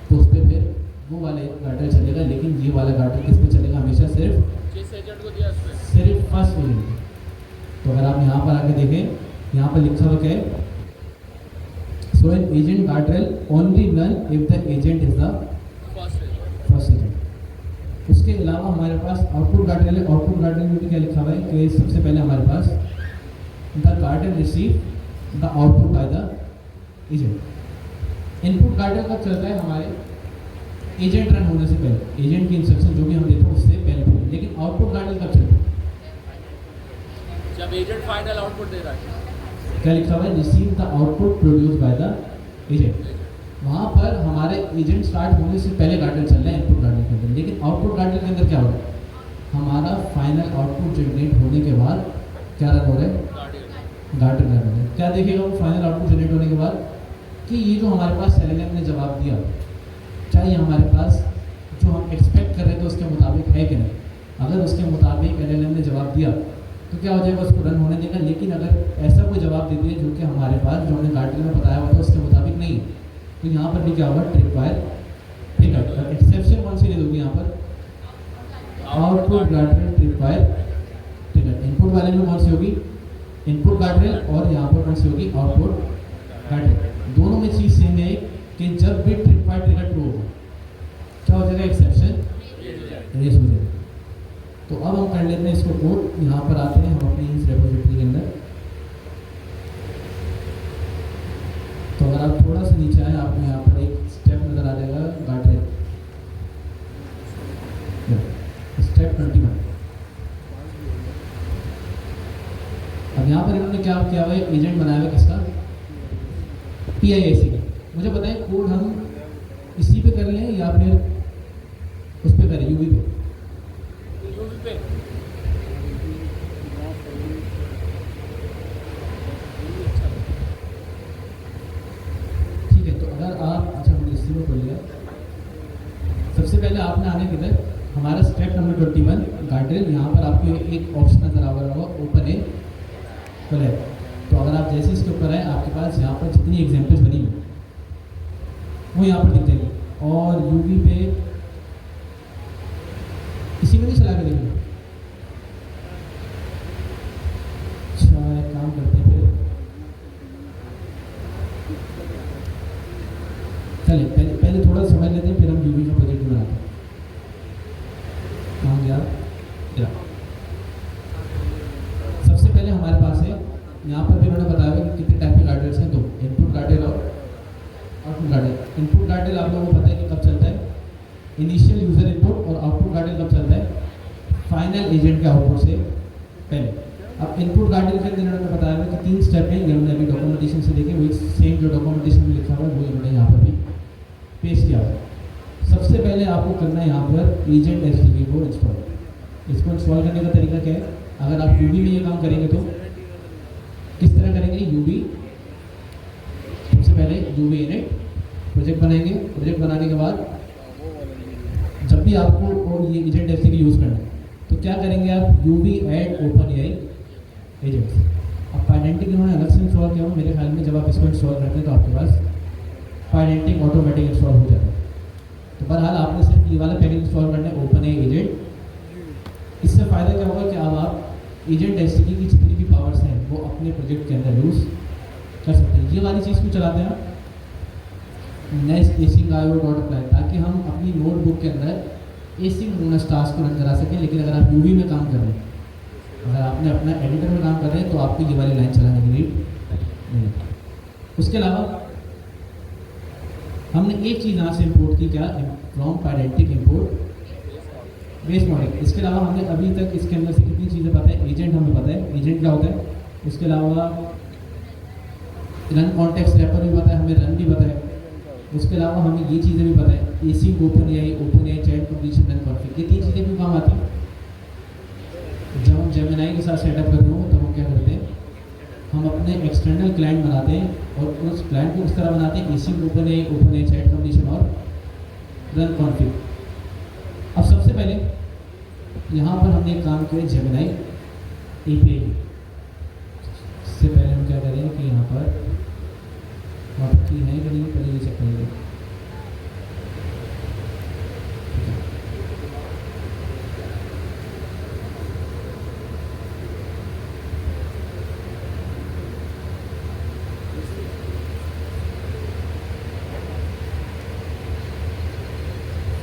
तो उस पर फिर वो वाला गार्डरेल चलेगा, लेकिन ये वाला गार्डरेल किस पे चलेगा? हमेशा सिर्फ जिस एजेंट को दिया उसमें सिर्फ फर्स्ट एजेंट। तो अगर आप यहाँ पर आके देखें, यहाँ पर लिखा हुआ क्या है? So an agent guardrail only run if the agent is the first agent. उसके अलावा हमारे पास आउटपुट गार्डरेल है। आउटपुट गार्डरेल में भी क्या लिखा हुआ है कि सबसे पहले हमारे पास the guardrail receive the output by the agent. Input guardrail कब चलता है? हमारे एजेंट रन होने से पहले, एजेंट की इंस्ट्रक्शन जो भी हम देते हैं उससे पहले। लेकिन आउटपुट गार्डरेल कब चलता है? जब एजेंट फाइनल आउटपुट दे रहा है। क्या लिखा हुआ है? Receive the output produce by the agent. वहाँ पर हमारे एजेंट स्टार्ट होने से पहले गार्डरेल चल रहा है इनपुट गार्डरेल के अंदर। लेकिन आउटपुट गार्डरेल के अंदर क्या हो रहा है? हमारा फाइनल आउटपुट जनरेट होने के बाद क्या रन हो रहा है? गार्डरेल रन हो रहा है। क्या देखेगा वो फाइनल आउटपुट जनरेट होने के बाद? कि ये जो हमारे पास एलएलएम ने जवाब दिया, चाहे हमारे पास जो हम एक्सपेक्ट कर रहे थे उसके मुताबिक है कि नहीं। अगर उसके मुताबिक एलएलएम ने जवाब दिया तो क्या हो जाएगा? उसको रन होने देगा। लेकिन अगर ऐसा कोई जवाब देती है जो कि हमारे पास जो हमने गार्डरेल में बताया हुआ था उसके मुताबिक नहीं है, तो यहाँ पर भी क्या होगा? Tripwire trigger. एक्सेप्शन कौन सी दे दोगी यहाँ पर? Output guardrail tripwire trigger. Input वाले में कौन सी होगी? Input guardrail. और यहाँ पर कौन सी होगी? Output guardrail. दोनों में चीज़ सेम है कि जब भी ट्रिपवायर ट्रिगर ट्रू होगा क्या हो जाएगा? एक्सेप्शन रेज हो जाएगा। तो अब हम कर लेते हैं इसको कोड। यहाँ पर आते हैं हम अपनी इस रेपोजिटरी के अंदर। तो अगर आप थोड़ा सा नीचे आए आपको यहाँ पर एक स्टेप नज़र आ जाएगा गार्डरेल, स्टेप 21। अब यहाँ पर इन्होंने क्या किया हुआ है? एजेंट बनाया हुआ किसका? PIIC का। मुझे बताएं कोड हम इसी पे कर लें या फिर उस पर करें? यूवी पे। ठीक है, तो अगर आप अच्छा हमने इसी में खोल लिया। सबसे पहले आपने आने किधर? हमारा स्टेप नंबर 21 गार्डरेल। यहाँ पर आपको एक ऑप्शन नजर आ रहा होगा ओपन ए कलर। तो अगर आप जैसे इसके ऊपर आए आपके पास यहाँ पर जितनी एग्जाम्पल्स बनी हुई वो यहाँ पर दिख जाएगी। और यूवी पे इसी में नहीं चला के देखेंगे। अच्छा एक काम करते हैं फिर चलिए पहले थोड़ा समझ लेते हैं, फिर हम यूवी का प्रोजेक्ट बनाते हैं। कहाँ गया? या सबसे पहले हमारे पास है, यहाँ पर भी उन्होंने बताया कि कितने टाइप के गार्डर्स हैं। दो, इनपुट गार्डर और आउटपुट गार्डर। इनपुट गार्डर आप लोगों को पता है कि कब चलता है, इनिशियल यूजर इनपुट, और आउटपुट गार्डर कब चलता है, फाइनल एजेंट के आउटपुट से पहले। अब इनपुट गार्डर के अंदर इन्होंने बताया कि 3 स्टेप हैं, ये हमने अभी डॉक्यूमेंटेशन से देखे, वही सेम जो डॉक्यूमेंटेशन में लिखा हुआ है वो इन्होंने यहाँ पर भी पेश किया हुआ है। सबसे पहले आपको करना है यहाँ पर एजेंट एसडीके को इंस्टॉल। इसको इंस्टॉल करने का तरीका क्या है, अगर आप यूवी में ये काम करेंगे तो किस तरह करेंगे, यूवी सबसे पहले यूवी इनिट प्रोजेक्ट बनाएंगे। प्रोजेक्ट बनाने के बाद जब भी आपको ये एजेंट एसडीके यूज़ करना है तो क्या करेंगे आप, UV add open AI agents. अब पाइडेंटिक इन्होंने अलग से इंस्टॉल किया हुआ, मेरे ख्याल में जब आप इसको इंस्टॉल करते हैं तो आपके पास पाइडेंटिक ऑटोमेटिक इंस्टॉल हो जाता है। तो बहरहाल आपने सिर्फ ये वाला पैकेज इंस्टॉल करना है, ओपन एआई एजेंट। इससे फ़ायदा क्या होगा कि अब आप एजेंट एसडीके की जितनी भी पावर्स हैं वो अपने प्रोजेक्ट के अंदर यूज़ कर सकते हैं। ये वाली चीज़ को चलाते हैं नेक्स्ट एसिंग आयो डॉट अप्लाई, ताकि हम अपनी नोटबुक के अंदर एसिंक्रोनस टास्क को रन करा सकें। लेकिन अगर आप यूवी में काम कर रहे हैं, अगर आपने अपना एडिटर में काम कर रहे हैं तो आपको ये वाली लाइन चलाने की नीड नहीं। उसके अलावा हमने एक चीज़ यहाँ से इंपोर्ट की, क्या, फ्रॉम पाइडेंटिक इंपोर्ट बेस मॉडल। इसके अलावा हमने अभी तक इसके अंदर से कितनी चीज़ें पता है, एजेंट हमें पता है, एजेंट क्या होता है। उसके अलावा रन कॉन्टेक्स्ट रैपर भी पता है, हमें रन भी पता है। उसके अलावा हमें ये चीज़ें भी पता है, async open AI chat completion run config, ये 3 चीज़ें भी काम आती हैं। जब हम जेमिनाई के साथ सेटअप कर रहे हो तब हम क्या करते हैं, हम अपने एक्सटर्नल क्लाइंट बनाते हैं और उस क्लाइंट को इस तरह बनाते हैं, async open AI chat completion और रन कॉन्फिग। अब सबसे पहले यहाँ पर हमने एक काम किया जेमिनाई एपीआई। इससे पहले हम क्या करें कि यहाँ पर की है कि नहीं, पहले ये चेक करेंगे।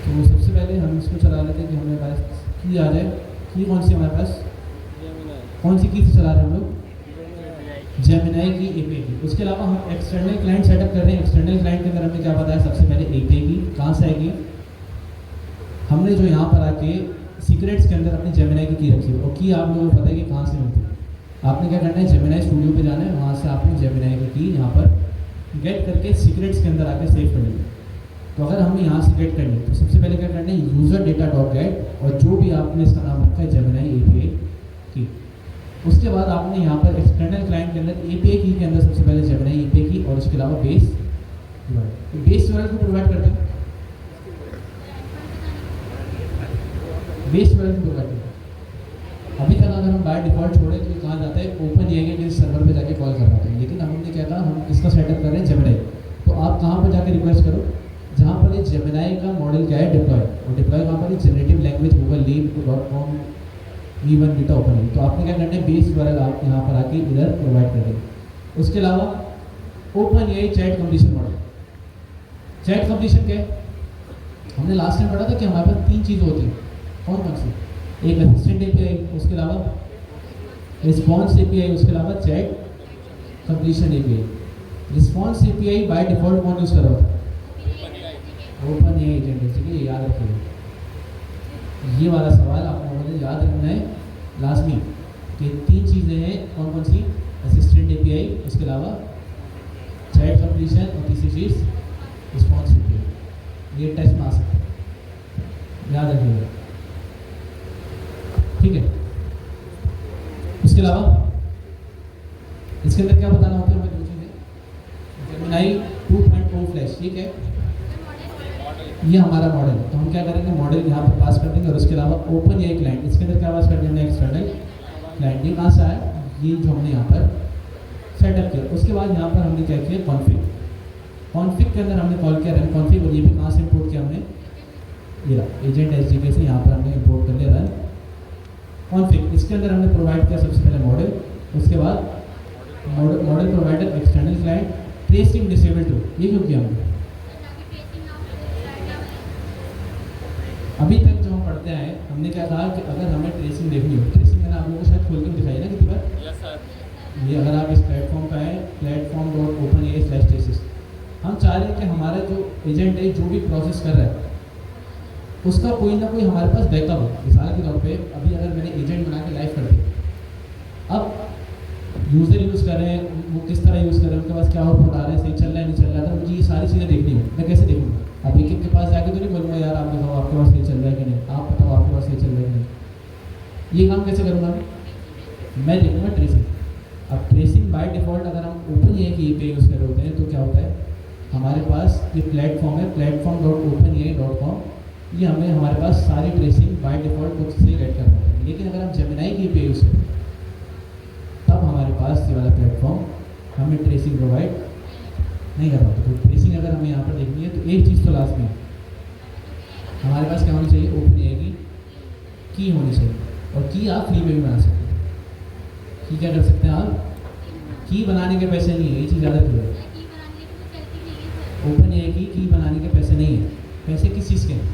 तो सबसे पहले हम इसको चला लेते हैं कि हमारे पास की आ जाए। की कौन सी हमारे पास, कौन सी की से चला रहे हैं हम लोग, जेमिनाई की एपीआई की। उसके अलावा हम एक्सटर्नल क्लाइंट सेटअप कर रहे हैं। एक्सटर्नल क्लाइंट के अंदर हमने क्या बताया, सबसे पहले एपीआई की कहाँ से आएगी, हमने जो यहाँ पर आके सीक्रेट्स के अंदर अपनी जेमिनाई की रखी है, और की आप लोगों को पता है कि कहाँ से मिलती है। आपने क्या करना है, जेमिनाई स्टूडियो पे जाना है, वहाँ से आपने जेमिनाई की यहाँ पर गेट करके सीक्रेट्स के अंदर आके सेव कर लेंगे। तो अगर हमें यहाँ से गेट करनी है तो सबसे पहले क्या करना है, यूज़र डेटा डॉट गेट, और जो भी आपने इसका नाम रखा है जेमिनाई एपीआई की। उसके बाद आपने यहाँ पर एक्सटर्नल क्लाइंट के अंदर एपीआई की के अंदर सबसे पहले जेमिनाई एपीआई की, और उसके अलावा बेस यूआरएल को प्रोवाइड करते हैं, बेस यूआरएल को प्रोवाइड करते हैं। अभी तक अगर हम बाय डिफॉल्ट छोड़े तो कहाँ जाता है, ओपन एआई के सर्वर पे जाके कॉल करना है। लेकिन हमने क्या कहा, हम इसका सेटअप कर रहे हैं जेमिनाई। तो आप कहाँ पर जाके रिक्वेस्ट करो, जहाँ पर ये जेमिनाई का मॉडल क्या है, डिप्लॉय, और डिप्लॉय कहाँ पर, generative language google.com E1 beta open है। तो आपने क्या करना है, बेस यूआरएल आप यहाँ पर आके इधर प्रोवाइड कर देंगे। उसके अलावा open AI chat completion model. Chat completion क्या है, हमने लास्ट टाइम पढ़ा था कि हमारे पास 3 चीज़ें होती हैं। कौन कौन सी, एक असिस्टेंट एपीआई, उसके अलावा रिस्पॉन्स एपीआई, उसके अलावा chat completion API. Response API by default कौन यूज़ कर रहा होता है, ओपन एआई एजेंट। ठीक है, याद रखिए, ये वाला सवाल आप लोगों ने याद रखना है लाजमी कि 3 चीज़ें हैं, कौन कौन सी, असिस्टेंट एपीआई, उसके अलावा चैट कंप्लीशन, और तीसरी चीज़ रिस्पॉन्स एपीआई। ये टेस्ट में आ सकता है, याद रखिएगा। ठीक है, उसके अलावा इसके अंदर क्या बताना होता है हमें, 2 चीज़ें, जेमिनाई 2.0 फ्लैश। ठीक है, ये हमारा मॉडल है। तो हम क्या करेंगे, मॉडल यहाँ पर पास कर देंगे, और उसके अलावा ओपन एआई क्लाइंट, इसके अंदर क्या पास कर देंगे, एक्सटर्नल क्लाइंट। ये कहाँ से आया, ये जो हमने यहाँ पर सेटअप किया। उसके बाद यहाँ पर हमने क्या किया, कॉन्फिग। कॉन्फिग के अंदर हमने कॉल किया रन कॉन्फिग, और ये भी कहाँ से इंपोर्ट किया हमने, ये एजेंट एसडीके से यहाँ पर हमने इंपोर्ट कर लिया रन कॉन्फिग। इसके अंदर हमने प्रोवाइड किया सबसे पहले मॉडल, उसके बाद model provider external client, tracing disable too. ये क्यों किया हमने, अभी तक जो हम पढ़ते आए हमने क्या कहा कि अगर हमें ट्रेसिंग देखनी हो, ट्रेसिंग मैंने आप लोगों को शायद खोल के दिखाई ना कितनी बार, Yes, sir. ये अगर आप इस प्लेटफॉर्म पे आए platform.openai/traces, हम चाह रहे हैं कि हमारा जो एजेंट है जो भी प्रोसेस कर रहा है उसका कोई ना कोई हमारे पास बैकअप हो। मिसाल के तौर पे अभी अगर मैंने एजेंट बना के लाइव कर दिया, अब यूज़र यूज़ कर रहे हैं, वो किस तरह यूज़ कर रहे हैं, उनके पास क्या आउटपुट आ रहा है, सही चल रहा है नहीं चल रहा है, तो मुझे ये सारी चीज़ें देखनी हो। मैं कैसे देखूँगा? अब एक के पास जाके तो नहीं बोलूँगा यार आप दिखाओ आपके पास सही चल रहा है कि नहीं, आप बताओ आपके पास सही चल रहा है कि नहीं। ये काम कैसे करूँगा? मैं देखूँगा ट्रेसिंग। अब ट्रेसिंग बाय डिफ़ॉल्ट अगर हम ओपन ए की यूज़ कर रहे होते हैं तो क्या होता है, हमारे पास ये प्लेटफॉर्म है platform.openai.com, ये हमारे पास सारी ट्रेसिंग बाय डिफ़ॉल्ट खुद से गेट कर पाते हैं। लेकिन अगर हम जेमिनाई की पे यूज़ करें तब हमारे पास ये वाला प्लेटफॉर्म हमें ट्रेसिंग प्रोवाइड नहीं कर पाता। तो ट्रेसिंग अगर हमें यहाँ पर देखनी है तो एक चीज़ तो लाजमी है, हमारे पास क्या होनी चाहिए, ओपनएआई की होनी चाहिए। और की आप फ्री में भी बना सकते हैं। की क्या कर सकते हैं आप, की बनाने के पैसे नहीं है, ये चीज़ ज़्यादा क्लियर है। ओपनएआई की बनाने के पैसे नहीं है। पैसे किस चीज़ के हैं?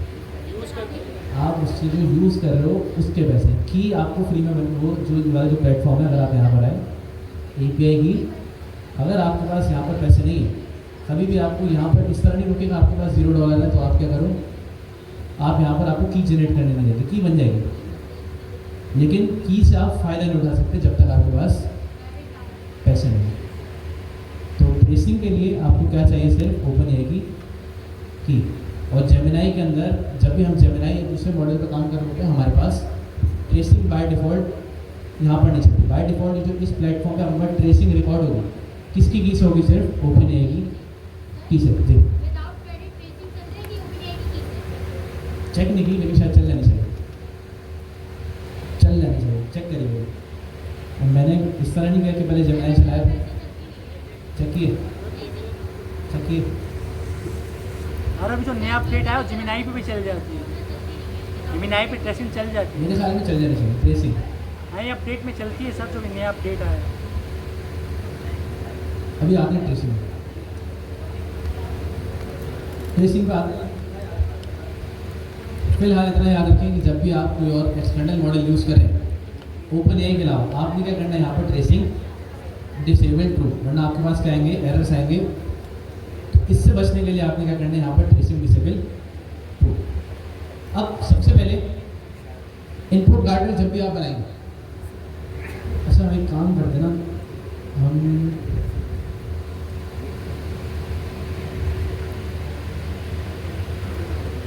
Use करते हैं. आप उस चीज़ को यूज़ कर रहे हो उसके पैसे। की आपको फ्री में वो जो वाला जो प्लेटफॉर्म है, अगर आप यहाँ पर आए API की, अगर आपके पास यहाँ पर पैसे नहीं है, कभी भी आपको यहाँ पर इस तरह नहीं रुकेगा आपके पास $0 है तो आप क्या करो, आप यहाँ पर आपको की जनरेट करने नहीं देते, की बन जाएगी, लेकिन की से आप फ़ायदा नहीं उठा सकते जब तक आपके पास पैसे नहीं है। तो ट्रेसिंग के लिए आपको क्या चाहिए, सिर्फ ओपनएआई की। और जेमिनाई के अंदर जब भी हम जेमिनाई दूसरे मॉडल पर काम कर रहे होते हैं, हमारे पास ट्रेसिंग बाय डिफ़ॉल्ट यहाँ पर नहीं चलती। बाय डिफ़ॉल्ट जो इस प्लेटफॉर्म पे हमारा ट्रेसिंग रिकॉर्ड होगी, किसकी की से होगी, सिर्फ ओपनएआई की से। जी चेक नहीं की, लेकिन शायद चल जानी चाहिए, चल जानी चाहिए, चेक करिए। और मैंने इस तरह नहीं कहा कि पहले जेमिनाई चलाया, चेक किए। और अभी जो नया अपडेट आया वो जेमिनाई पे भी चल जाती है, जेमिनाई पे ट्रेसिंग चल जाती है। मेरे ख्याल में चल जानी चाहिए ट्रेसिंग। हाँ, ये अपडेट में चलती है सर, जो भी नया अपडेट आया है। अभी आपने ट्रेसिंग पे आते हैं। फिलहाल इतना याद रखें कि जब भी आप कोई और एक्सटर्नल मॉडल यूज़ करें ओपनएआई के अलावा, आपने क्या करना है, यहाँ पर ट्रेसिंग डिसेबल ट्रू, वरना आपके पास क्या आएंगे, एरर्स आएंगे। तो इससे बचने के लिए आपने क्या करना है, यहाँ पर ट्रेसिंग डिसेबल ट्रू। अब सबसे पहले इनपुट गार्डर जब भी आप बनाएंगे, अच्छा हम एक काम करते ना, हम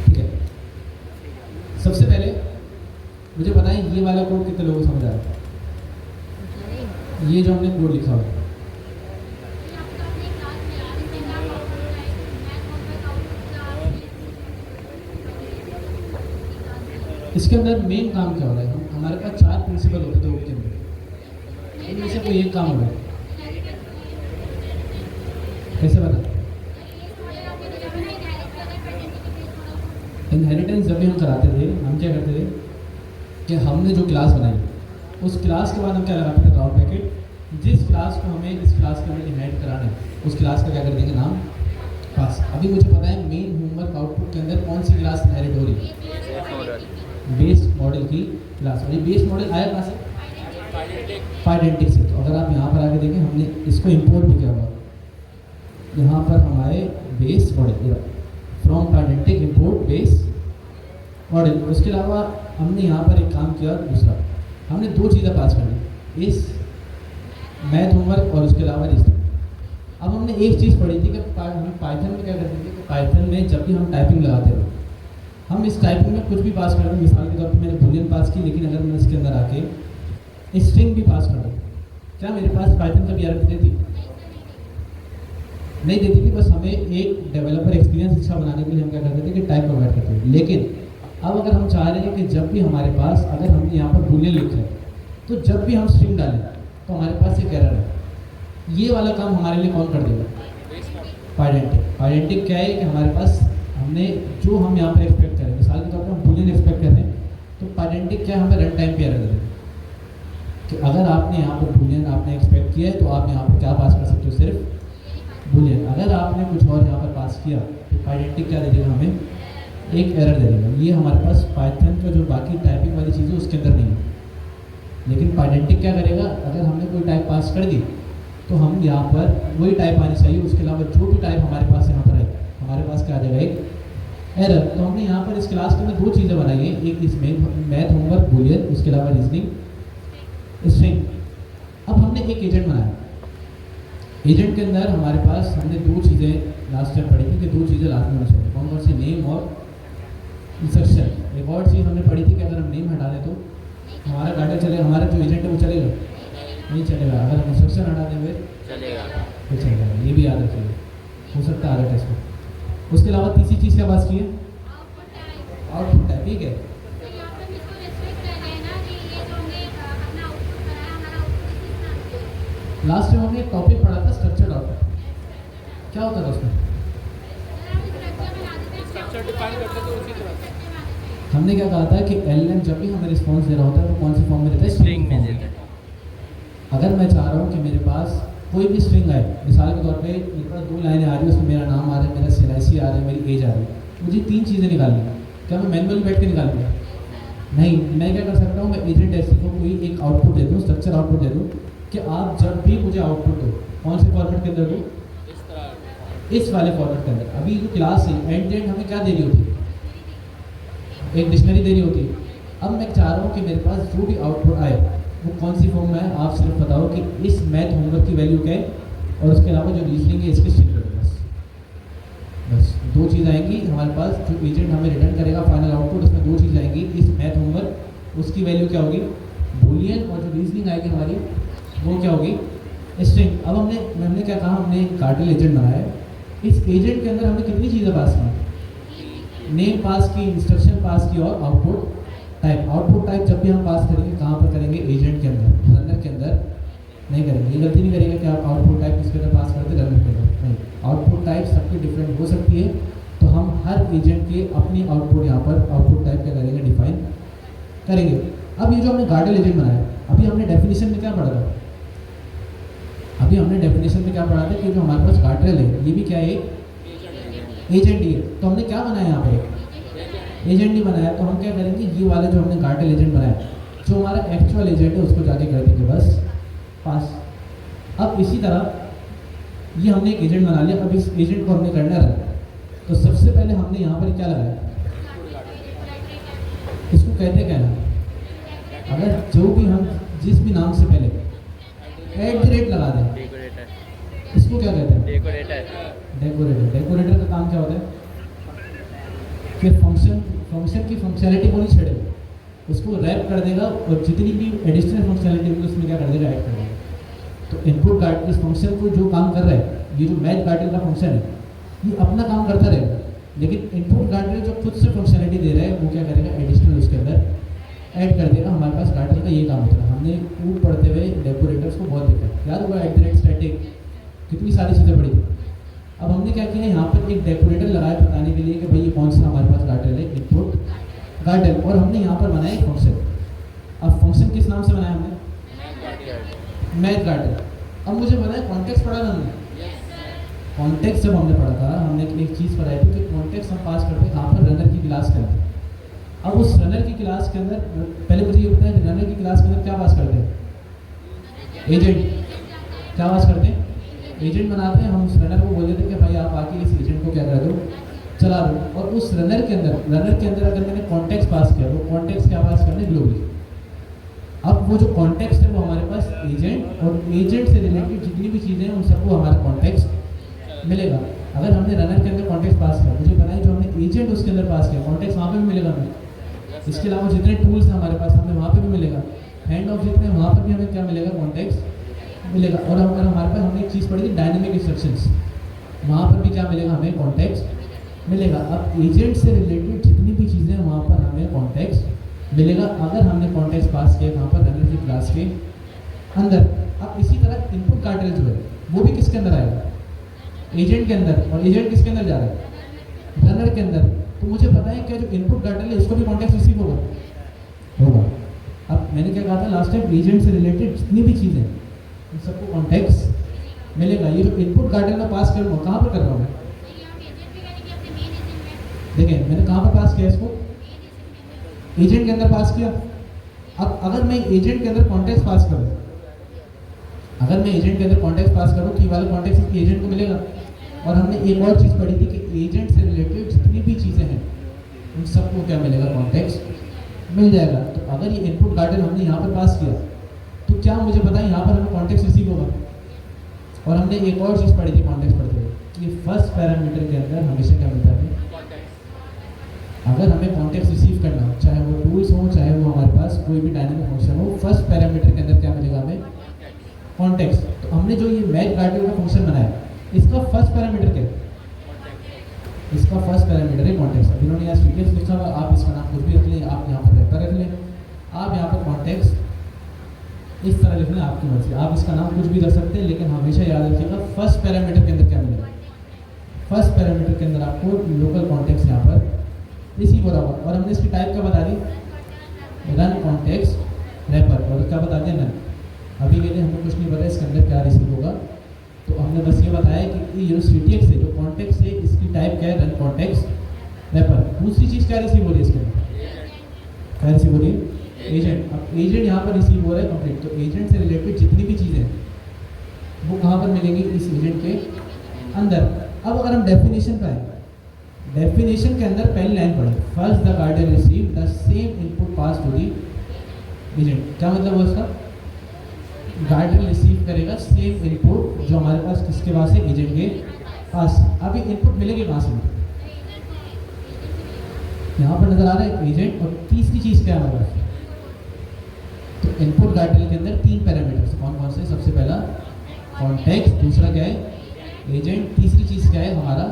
ठीक है, सबसे पहले मुझे बताएं ये वाला कोड कितने लोगों को समझ आ रहा है, ये जो हमने कोड लिखा हुआ है। इसके अंदर मेन काम क्या हो रहा है, हमारे पास 4 प्रिंसिपल होते थे के अंदर, इनमें से कोई एक काम हो रहा है, कैसे बता? इनहेरिटेंस जब भी हम कराते थे, हम क्या करते थे कि हमने जो क्लास बनाई उस क्लास के बाद हम क्या लगाते थे, राउंड ब्रैकेट, जिस क्लास को हमें इस क्लास के अंदर इनहेरिट कराना है उस क्लास का क्या कर देंगे, नाम पास। अभी मुझे पता है मेन होमवर्क आउटपुट के अंदर कौन सी क्लास इनहेरिट हो रही है, बेस मॉडल की क्लास। और ये बेस मॉडल आया कहाँ से, फाइडेंटिक से। तो अगर आप यहाँ पर आके देखें, हमने इसको इंपोर्ट भी किया हुआ, यहाँ पर हमारे base model from pydantic import base model. उसके अलावा हमने यहाँ पर एक काम किया, दूसरा हमने 2 चीज़ें पास कर दी, इस मैथ होमवर्क और उसके अलावा रिश्ता। अब हमने एक चीज़ पढ़ी थी कि हमें पाइथन में क्या करते थे कि पाइथन में जब भी हम टाइपिंग लगाते थे, हम इस टाइपिंग में कुछ भी पास कर दें। मिसाल के तौर पे मैंने बूलियन पास की, लेकिन अगर मैं इसके अंदर आके स्ट्रिंग भी पास कर दूँ, क्या मेरे पास पाइथन का BRB देती? नहीं देती थी। बस हमें एक डेवलपर एक्सपीरियंस अच्छा बनाने के लिए हम क्या करते थे कि टाइप प्रोवाइड करते थे। लेकिन अब अगर हम चाह रहे हैं कि जब भी हमारे पास, अगर हमने यहाँ पर बूलियन लिखा है तो जब भी हम स्ट्रिंग डालें तो हमारे पास एक एरर है, ये वाला काम हमारे लिए कौन कर देगा, फाइडेंटिक। फाइडेंटिक क्या है कि हमारे पास हमने जो हम यहाँ पर एक्सपेक्ट करें, मिसाल के तौर पर हम बूलियन एक्सपेक्ट कर रहे हैं, तो फाइडेंटिक क्या है, हमें रन टाइम पे एरर देगा कि अगर आपने यहाँ पर बूलियन आपने एक्सपेक्ट किया है तो आप यहाँ पर क्या पास कर सकते हो, सिर्फ बूलियन। अगर आपने कुछ और यहाँ पर पास किया तो फाइडेंटिक क्या दे देगा, हमें एक एरर दे देगा। ये हमारे पास पाइथन का जो बाकी टाइपिंग वाली चीज़ है उसके अंदर नहीं है। लेकिन पाइडेंटिक क्या करेगा, अगर हमने कोई टाइप पास कर दी तो हम यहाँ पर वही टाइप आनी चाहिए, उसके अलावा जो भी टाइप हमारे पास यहाँ पर है हमारे पास क्या आ जाएगा, एक एरर। तो हमने यहाँ पर इस क्लास के अंदर दो चीज़ें बनाई हैं, एक इसमें मैथ होमवर्क बूलियन, उसके अलावा रीजनिंग स्ट्रिंग। अब हमने एक एजेंट बनाया। एजेंट के अंदर हमारे पास हमने दो चीज़ें लास्ट टाइम पढ़ी थी कि दो चीज़ें लास्ट में होनी चाहिए, कौन कौन सी, नेम और इंस्ट्रक्शन। एक और चीज़ हमने पढ़ी थी कि अगर हम नेम हटा दें तो हमारा गार्डन चलेगा, हमारा जो एजेंट है वो चलेगा नहीं चलेगा। अगर हम इंस्ट्रक्शन हटा देंगे चलेगा। तो चलेगा, ये भी याद रखिए, हो सकता है आगे टेस्ट में। उसके अलावा तीसरी चीज़ क्या बात की है, आउटपुट टाइप। ठीक है, लास्ट टाइम हमने एक टॉपिक पढ़ा था स्ट्रक्चर्ड आउटपुट, क्या होता था उसमें, स्ट्रक्चर डिफाइन करते तो उसी तरह से हमने क्या कहा था कि एलएम जब भी हमें रिस्पॉन्स दे रहा होता है वो कौन सी फॉर्म में देता है, स्ट्रिंग में देता है। अगर मैं चाह रहा हूँ कि मेरे पास कोई भी स्ट्रिंग आए, मिसाल के तौर पे मेरे पास दो लाइनें आ रही है, उसमें मेरा नाम आ रहा है, मेरा CIC आ रहा है, मेरी एज आ रही है, मुझे तीन चीज़ें निकालनी है, क्या मैं मैनुअली बैठ के निकाल दूँ? नहीं, मैं क्या कर सकता हूँ, मैं एजेंट ऐसी को कोई एक आउटपुट दे दूँ, स्ट्रक्चर आउटपुट दे दूँ कि आप जब भी मुझे आउटपुट दो, कौन से फॉर्मेट के अंदर दो, इस तरह इस वाले फॉर्मेट के अंदर। अभी जो क्लास है एंड एंड हमें क्या दे रही होती है, एक डिक्शनरी दे रही होती है। अब मैं चाह रहा हूँ कि मेरे पास जो भी आउटपुट आए वो कौन सी फॉर्म में है, आप सिर्फ बताओ कि इस मैथ होमवर्क की वैल्यू क्या है और उसके अलावा जो रीजनिंग है इसके स्ट्रिंग कर दो। बस दो चीज़ आएंगी हमारे पास, जो एजेंट हमें रिटर्न करेगा फाइनल आउटपुट, उसमें दो चीज़ आएंगी, इस मैथ होमवर्क उसकी वैल्यू क्या होगी बूलियन, और जो रीजनिंग आएगी हमारी वो क्या होगी स्ट्रिंग। अब हमने क्या कहा, हमने कार्टेल एजेंट बनाया है। इस एजेंट के अंदर हमने कितनी चीज़ें पास की, नेम पास की, इंस्ट्रक्शन पास की और आउटपुट टाइप। आउटपुट टाइप जब भी हम पास करेंगे कहाँ पर करेंगे, एजेंट के अंदर, रनर के अंदर नहीं करेंगे। ये गलती नहीं करेंगे कि आप आउटपुट टाइप किसके अंदर पास करते, रनर के अंदर नहीं। आउटपुट टाइप सबकी डिफरेंट हो सकती है, तो हम हर एजेंट के अपनी आउटपुट यहाँ पर आउटपुट टाइप क्या करेंगे, डिफाइन करेंगे। अब ये जो हमने गार्डल एजेंट बनाया, अभी हमने डेफिनेशन में क्या पढ़ा था, अभी हमने डेफिनेशन में क्या पढ़ा था कि जो हमारे पास गार्डल है ये भी क्या है, एजेंट ही है। तो हमने क्या बनाया यहाँ पर, एजेंट नहीं बनाया, तो हम क्या करेंगे, ये वाला जो हमने गार्डल एजेंट बनाया, जो हमारा एक्चुअल एजेंट है उसको जाके कर देंगे बस पास। अब इसी तरह ये हमने एक एजेंट बना लिया, अब इस एजेंट को हमने करना रन। तो सबसे पहले हमने यहाँ पर क्या लगाया, इसको कहते क्या है, अगर जो भी हम जिस भी नाम से पहले @ लगा दें, इसको क्या कहते हैं, डेकोरेटर। डेकोरेटर का काम क्या होता है कि फंक्शन की फंक्शनैलिटी को नहीं छेड़ेगा, उसको रैप कर देगा और जितनी भी एडिशनल फंक्शनैलिटी होगी उसमें क्या कर देगा, ऐड कर देगा। तो इनपुट गार्ड इस फंक्शन को जो काम कर रहा है, ये जो मैथ गार्डल का फंक्शन है ये अपना काम करता रहेगा, लेकिन इनपुट गार्डल जो खुद से फंक्शनैलिटी दे रहा है वो क्या करेगा, एडिशनल उसके अंदर ऐड कर देगा। हमारे पास गार्डल का ये काम होता है। हमने खूब पढ़ते हुए डेकोरेटर्स को बहुत देखा, याद होगा @स्टैटिक, कितनी सारी चीज़ें पढ़ी थी। अब हमने क्या किया, यहाँ पर एक डेकोरेटर लगाया बताने के लिए कि भाई ये कौन सा हमारे पास गार्डल है, इनपुट गार्डल, और हमने यहाँ पर बनाया एक फंक्शन। अब फंक्शन किस नाम से बनाया हमने, मैथ गार्डल। अब मुझे बनाया कॉन्टेक्स्ट पढ़ा था हमने, कॉन्टेक्स्ट जब हमने पढ़ा था हमने एक चीज़ पढ़ाई थी कि कॉन्टेक्स्ट हम पास करते हैं कहाँ पर, रनर की क्लास के अंदर। अब उस रनर की क्लास के अंदर पहले मुझे ये बताया कि रनर की क्लास के अंदर क्या पास करते हैं, एजेंट। क्या पास करते हैं, एजेंट बनाते हैं। हम उस रनर को बोल देते हैं कि भाई आप आके इस एजेंट को क्या कर दो, चला दो। और उस रनर के अंदर अगर मैंने कॉन्टेक्स्ट पास किया, वो कॉन्टेक्स्ट क्या पास करना है, ग्लोबली। अब वो जो कॉन्टेक्स्ट है वो हमारे पास एजेंट, और एजेंट से रिलेटेड जितनी भी चीज़ें हैं उन सबको हमारा कॉन्टेक्स्ट मिलेगा। अगर हमने रनर के अंदर कॉन्टेक्स्ट पास किया, मुझे पता है जो हमने एजेंट उसके अंदर पास किया, कॉन्टेक्स्ट वहाँ पे भी मिलेगा हमें। इसके अलावा जितने टूल्स हैं हमारे पास हमें वहाँ पे भी मिलेगा, हैंड ऑफ जितने वहाँ पर भी हमें क्या मिलेगा, कॉन्टेक्स्ट मिलेगा। और अगर हमारे पास हमने एक चीज़ पढ़ी थी डायनेमिक इंस्ट्रक्शंस, वहाँ पर भी क्या मिलेगा, हमें कॉन्टेक्स्ट मिलेगा। अब एजेंट से रिलेटेड जितनी भी चीज़ें हैं वहाँ पर हमें कॉन्टेक्स्ट मिलेगा, अगर हमने कॉन्टेक्स्ट पास किया कहाँ पर, रनर की क्लास के अंदर। अब इसी तरह इनपुट गार्डल जो है वो भी किसके अंदर आएगा, एजेंट के अंदर। और एजेंट किसके अंदर जा रहा है, रनर के अंदर। तो मुझे पता है क्या जो इनपुट गार्डल है उसको भी कॉन्टेक्स्ट रिसीव होगा। अब मैंने क्या कहा था लास्ट टाइम, एजेंट से रिलेटेड जितनी भी चीज़ें उन सबको कॉन्टेक्स्ट मिलेगा। ये जो इनपुट गार्डल में पास करूँगा कहाँ पर कर रहा हूँ मैं, देखें मैंने कहाँ पर पास किया इसको, एजेंट के अंदर पास किया। अब अगर मैं एजेंट के अंदर कॉन्टेक्स्ट पास करूँ, अगर मैं एजेंट के अंदर कॉन्टेक्स्ट पास करूँ, की वाला कॉन्टेक्स्ट एजेंट को मिलेगा। और हमने एक और चीज़ पढ़ी थी कि एजेंट से रिलेटेड जितनी भी चीज़ें हैं उन सबको क्या मिलेगा, कॉन्टेक्स्ट मिल जाएगा। तो अगर ये इनपुट गार्डन हमने यहाँ पर पास किया तो क्या मुझे पता है यहाँ पर हमें कॉन्टेक्स्ट रिसीव होगा। और हमने एक और चीज़ पढ़ी थी कॉन्टेक्स्ट पढ़ते हुए, कि फर्स्ट पैरामीटर के अंदर हमेशा क्या मिलता है, अगर हमें कॉन्टेक्स्ट रिसीव करना हो, चाहे वो टूल्स हो चाहे वो हमारे पास कोई भी डायनेमिक फंक्शन हो, फर्स्ट पैरामीटर के अंदर क्या मिलेगा हमें, कॉन्टेक्स्ट। तो हमने जो ये मैच गार्डन का फंक्शन बनाया, इसका फर्स्ट पैरामीटर क्या है, इसका फर्स्ट पैरामीटर है कॉन्टेक्स्ट। अब इन्होंने यहाँ स्टूडेंट्स लिखा हुआ, आप इसका नाम कुछ भी रख लें, आप यहाँ पर रहता रख लें, आप यहाँ पर कॉन्टेक्स्ट इस तरह लिख लें, आपकी मर्जी, आप इसका नाम कुछ भी रख सकते हैं, लेकिन हमेशा याद रखिएगा फर्स्ट पैरामीटर के अंदर क्या मिलेगा, फर्स्ट पैरामीटर के अंदर आपको लोकल कॉन्टेक्स्ट यहाँ पर रिसीव हो रहा होगा। और हमने इसकी टाइप क्या बता दी, रन कॉन्टेक्स्ट रैपर, और क्या बता दिया रन। अभी के लिए हमें कुछ नहीं पता इसके अंदर क्या रिसीव होगा, तो हमने बस ये बताया कि ये जो CTX है, जो कॉन्टेक्स्ट है, इसकी टाइप क्या है, रन कॉन्टेक्स्ट रैपर। दूसरी चीज़ क्या रिसीव हो रही है इसके अंदर, क्या रिसीव हो रही है, एजेंट। अब एजेंट यहाँ पर रिसीव हो रहा है कंप्लीट, तो एजेंट से रिलेटेड जितनी भी चीज़ें हैं वो कहाँ पर मिलेंगी, इस एजेंट के अंदर। अब अगर हम डेफिनेशन पे आए, डेफिनेशन के अंदर पहली लाइन पढ़े, first the garden receive the same input pass to the agent. क्या मतलब है उसका, गार्डन रिसीव करेगा सेम इनपुट जो हमारे पास किसके पास है, एजेंट के पास। अभी इनपुट मिलेगी कहाँ से, यहाँ पर नजर आ रहा है एजेंट। और तीसरी चीज़ क्या है हमारे पास, तो इनपुट गार्डन के अंदर 3 पैरामीटर्स कौन कौन से, सबसे पहला कॉन्टेक्स्ट, दूसरा क्या है एजेंट, तीसरी चीज़ क्या है हमारा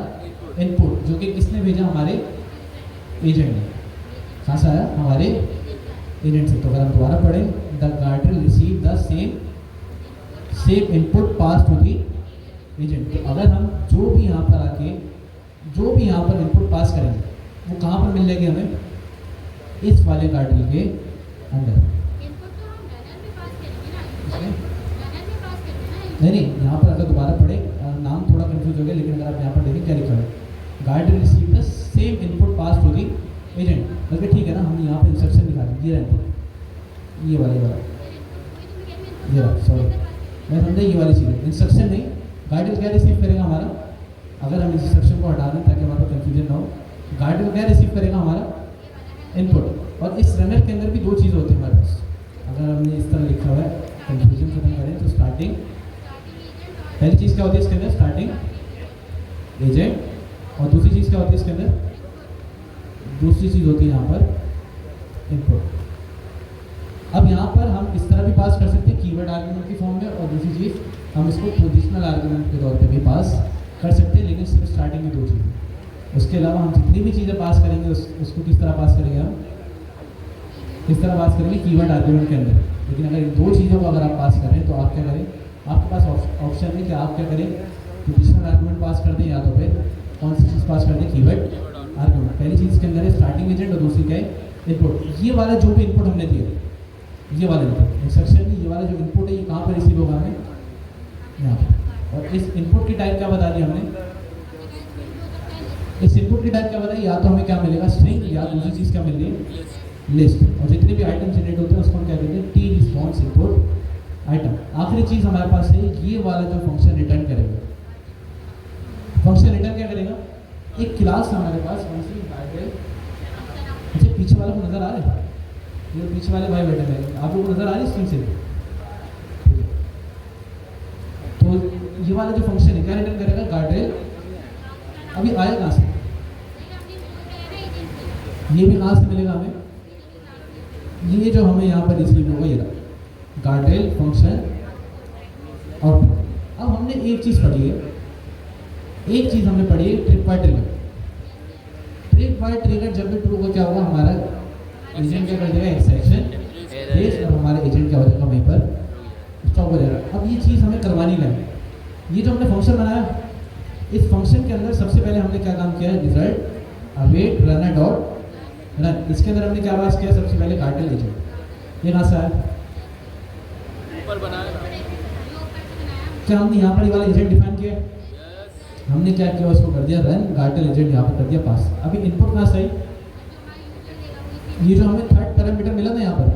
इनपुट, जो कि किसने भेजा, हमारे एजेंट ने। कहाँ से आया, हमारे एजेंट से। तो अगर हम दोबारा पढ़ें, the garden receive the same input pass to the agent. तो अगर हम जो भी यहाँ पर आके जो भी यहाँ पर इनपुट पास करेंगे वो कहाँ पर मिल जाएगी हमें, इस वाले गार्डन के अंदर। नहीं, यहाँ पर अगर दोबारा पढ़े, नाम थोड़ा कंफ्यूज हो गया, लेकिन अगर आप यहाँ पर देखें क्या लिखा है, garden receive the same input pass to the agent. बल्कि ठीक है ना, हमने यहाँ पर इंस्ट्रक्शन दिखा दी, ये इनपुट, ये वाला ये सॉरी मैं समझा, ये वाली चीज़ इंस्ट्रक्शन नहीं, गार्डन क्या रिसीव करेगा हमारा, अगर हम इस इंस्ट्रक्शन को हटा दें ताकि हमारे पास कन्फ्यूजन ना हो, गार्डन क्या रिसीव करेगा हमारा इनपुट। और इस रनर के अंदर भी 2 चीज़ होती है हमारे पास, अगर हमने इस तरह लिखा हुआ है, कन्फ्यूजन खत्म करें तो स्टार्टिंग, पहली चीज़ क्या होती है इसके अंदर, स्टार्टिंग एजेंट, और दूसरी चीज़ क्या होती है इसके अंदर, दूसरी चीज़ होती है यहाँ पर इनपुट। अब यहाँ पर हम इस तरह भी पास कर सकते हैं कीवर्ड आर्गुमेंट की फॉर्म में, और दूसरी चीज़ हम इसको पोजिशनल आर्गुमेंट के तौर पे भी पास कर सकते हैं, लेकिन सिर्फ स्टार्टिंग में 2 चीज़ें। उसके अलावा हम जितनी भी चीज़ें पास करेंगे उसको किस तरह पास करेंगे, हम किस तरह पास करेंगे, कीवर्ड आर्गुमेंट के अंदर। लेकिन अगर इन 2 चीज़ों को अगर आप पास करें तो आप क्या करें, आपके पास ऑप्शन है कि आप क्या करें, पोजिशनल आर्गुमेंट पास कर दें, या तो फिर कौन सी चीज़ पास कर दें, कीवर्ड आर्गुमेंट। पहली चीज़ के अंदर है स्टार्टिंग एजेंट, और दूसरी क्या है इनपुट। ये वाला जो भी इनपुट हमने दिया, ये वाला इनपुट इंस्ट्रक्शन में, ये वाला जो इनपुट है ये कहाँ पर रिसीव होगा हमें, यहाँ पर। और इस इनपुट की टाइप क्या बता दी हमने, इस इनपुट की टाइप क्या बताई, या तो हमें क्या मिलेगा स्ट्रिंग, या दूसरी चीज़ क्या मिल रही है, लिस्ट। और जितने भी आइटम जनरेट होते हैं उसको हम क्या कहते हैं, टी रिस्पॉन्स इनपुट आइटम। आखिरी चीज़ हमारे पास है ये वाला जो फंक्शन रिटर्न करेगा, फंक्शन रिटर्न क्या करेगा, एक क्लास हमारे पास फंक्शन गार्डन। अच्छा, पीछे वाला को नजर आ रहा है, ये पीछे वाले भाई बैठे हैं, आप लोगों को नजर आ रही है स्क्रीन से, तो ये वाला जो फंक्शन है क्या रिटर्न करेगा, गार्डरेल। अभी आया कहाँ से, ये भी कहाँ से मिलेगा हमें, ये जो हमें यहाँ पर रिसीव होगा, ये रहा गार्डरेल फंक्शन आउटपुट। अब हमने एक चीज़ पढ़ी है, एक चीज़ हमने पढ़ी है, trip by trigger. Trip by trigger जब भी ट्रू होगा क्या होगा, हमारा एजेंट क्या कर देगा, एक्सेप्शन, और हमारे एजेंट क्या हो जाएगा, वहीं पर स्टॉप हो जाएगा। अब ये चीज़ हमें करवानी है, ये जो हमने फंक्शन बनाया, इस फंक्शन के अंदर सबसे पहले हमने क्या काम किया, result await runner dot run. इसके अंदर हमने क्या पास किया, सबसे पहले गार्डरेल एजेंट। ये कहाँ से आया, ऊपर बनाया, क्या हमने यहाँ पर ये वाला एजेंट डिफाइन किया, हमने क्या किया, उसको कर दिया रन, गार्टल एजेंट यहाँ पर कर दिया पास। अभी इनपुट कहाँ से, ये जो हमें थर्ड पैरामीटर मिला ना यहाँ पर,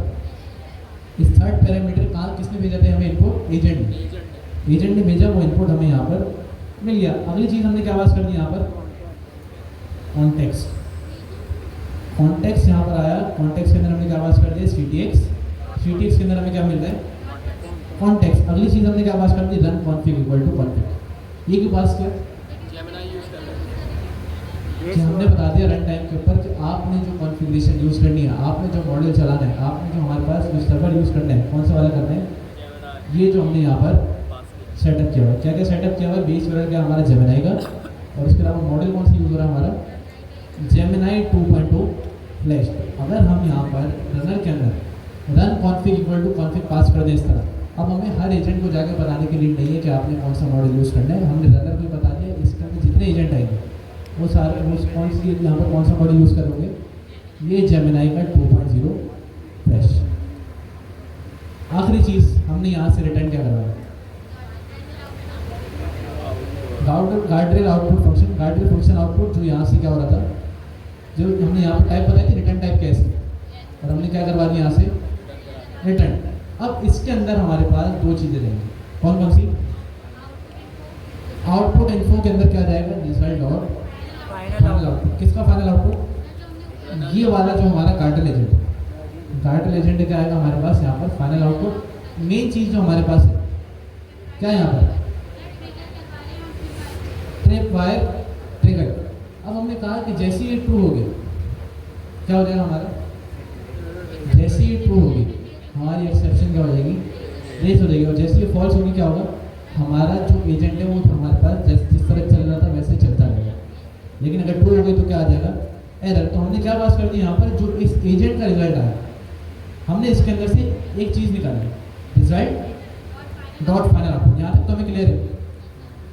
इस थर्ड पैरामीटर कहाँ किसने भेजा था हमें इनपुट, एजेंट ने। एजेंट ने भेजा, वो इनपुट हमें यहाँ पर मिल गया। अगली चीज़ हमने क्या पास कर दी यहाँ पर, कॉन्टेक्स्ट। कॉन्टेक्स्ट यहाँ पर आया, कॉन्टेक्स्ट के अंदर हमने क्या पास कर दिया, CTX। CTX के अंदर हमें क्या मिल रहा है, कॉन्टेक्स्ट। अगली चीज़ हमने क्या पास कर दी, run config equal to config. ये क्यों पास किया, जेमिनी यूज कर रहे हैं। कि हमने बता दिया रन टाइम के ऊपर कि आपने जो कॉन्फ़िगरेशन यूज़ करनी है, आपने जो मॉडल चलाना है, आपने जो हमारे पास जो सर्वर यूज़ करना है, कौन सा वाला करना है, ये जो हमने यहाँ पर सेटअप किया हुआ है। क्या क्या सेटअप किया हुआ है, बेस वेरिएंट क्या हमारा जेमिनी का, और इसके अलावा मॉडल कौन सा यूज़ हो रहा है हमारा, जेमिनी 2.2 फ्लैश। अगर हम यहाँ पर रनर के अंदर run config equal to config pass कर दें इस तरह, अब हमें हर एजेंट को जाकर बताने की नीड नहीं है कि आपने कौन सा मॉडल यूज़ करना है। हमने रनर को ही बता दिया, इसके अंदर जितने एजेंट आएंगे वो सारे वो कौन सी यहाँ पर कौन सा मॉडल यूज़ करोगे, ये जेमिनी का 2.0 फ्लैश। आखिरी चीज़ हमने यहाँ से रिटर्न क्या करवाया, guardrail output function. Guardrail function output जो यहाँ से क्या हो रहा था, जो हमने यहाँ पर टाइप बताई थी रिटर्न टाइप कैसे, और हमने क्या करवा दिया यहाँ से रिटर्न। अब इसके अंदर हमारे पास दो चीज़ें रहेंगी, कौन कौन सी, आउटपुट इन्फो के अंदर क्या जाएगा, रिजल्ट और फाइनल आउटपुट। किसका फाइनल आउटपुट, ये वाला जो हमारा गार्डरेल एजेंट है, गार्डरेल एजेंट क्या आएगा हमारे पास यहाँ पर फाइनल आउटपुट। मेन चीज़ जो हमारे पास है क्या है यहाँ पर, ट्रिप वायर ट्रिगर। अब हमने कहा कि जैसे ये ट्रू हो गया, क्या हो जाएगा हमारा, जैसे ये ट्रू होगी हमारी एक्सेप्शन क्या हो जाएगी, रेस हो जाएगी। और जैसे ये फॉल्स होगी क्या होगा, हमारा जो एजेंट है वो तो हमारे पास जिस तरह चल रहा था वैसे चलता रहेगा। लेकिन अगर ट्रू हो गई तो क्या आ जाएगा, एरर। तो हमने क्या पास कर दी यहाँ पर, जो इस एजेंट का रिजल्ट आया, हमने इसके अंदर से एक चीज़ निकाली, रिजल्ट डॉट फाइनल आउटपुट। यहाँ तक तो हमें क्लियर है।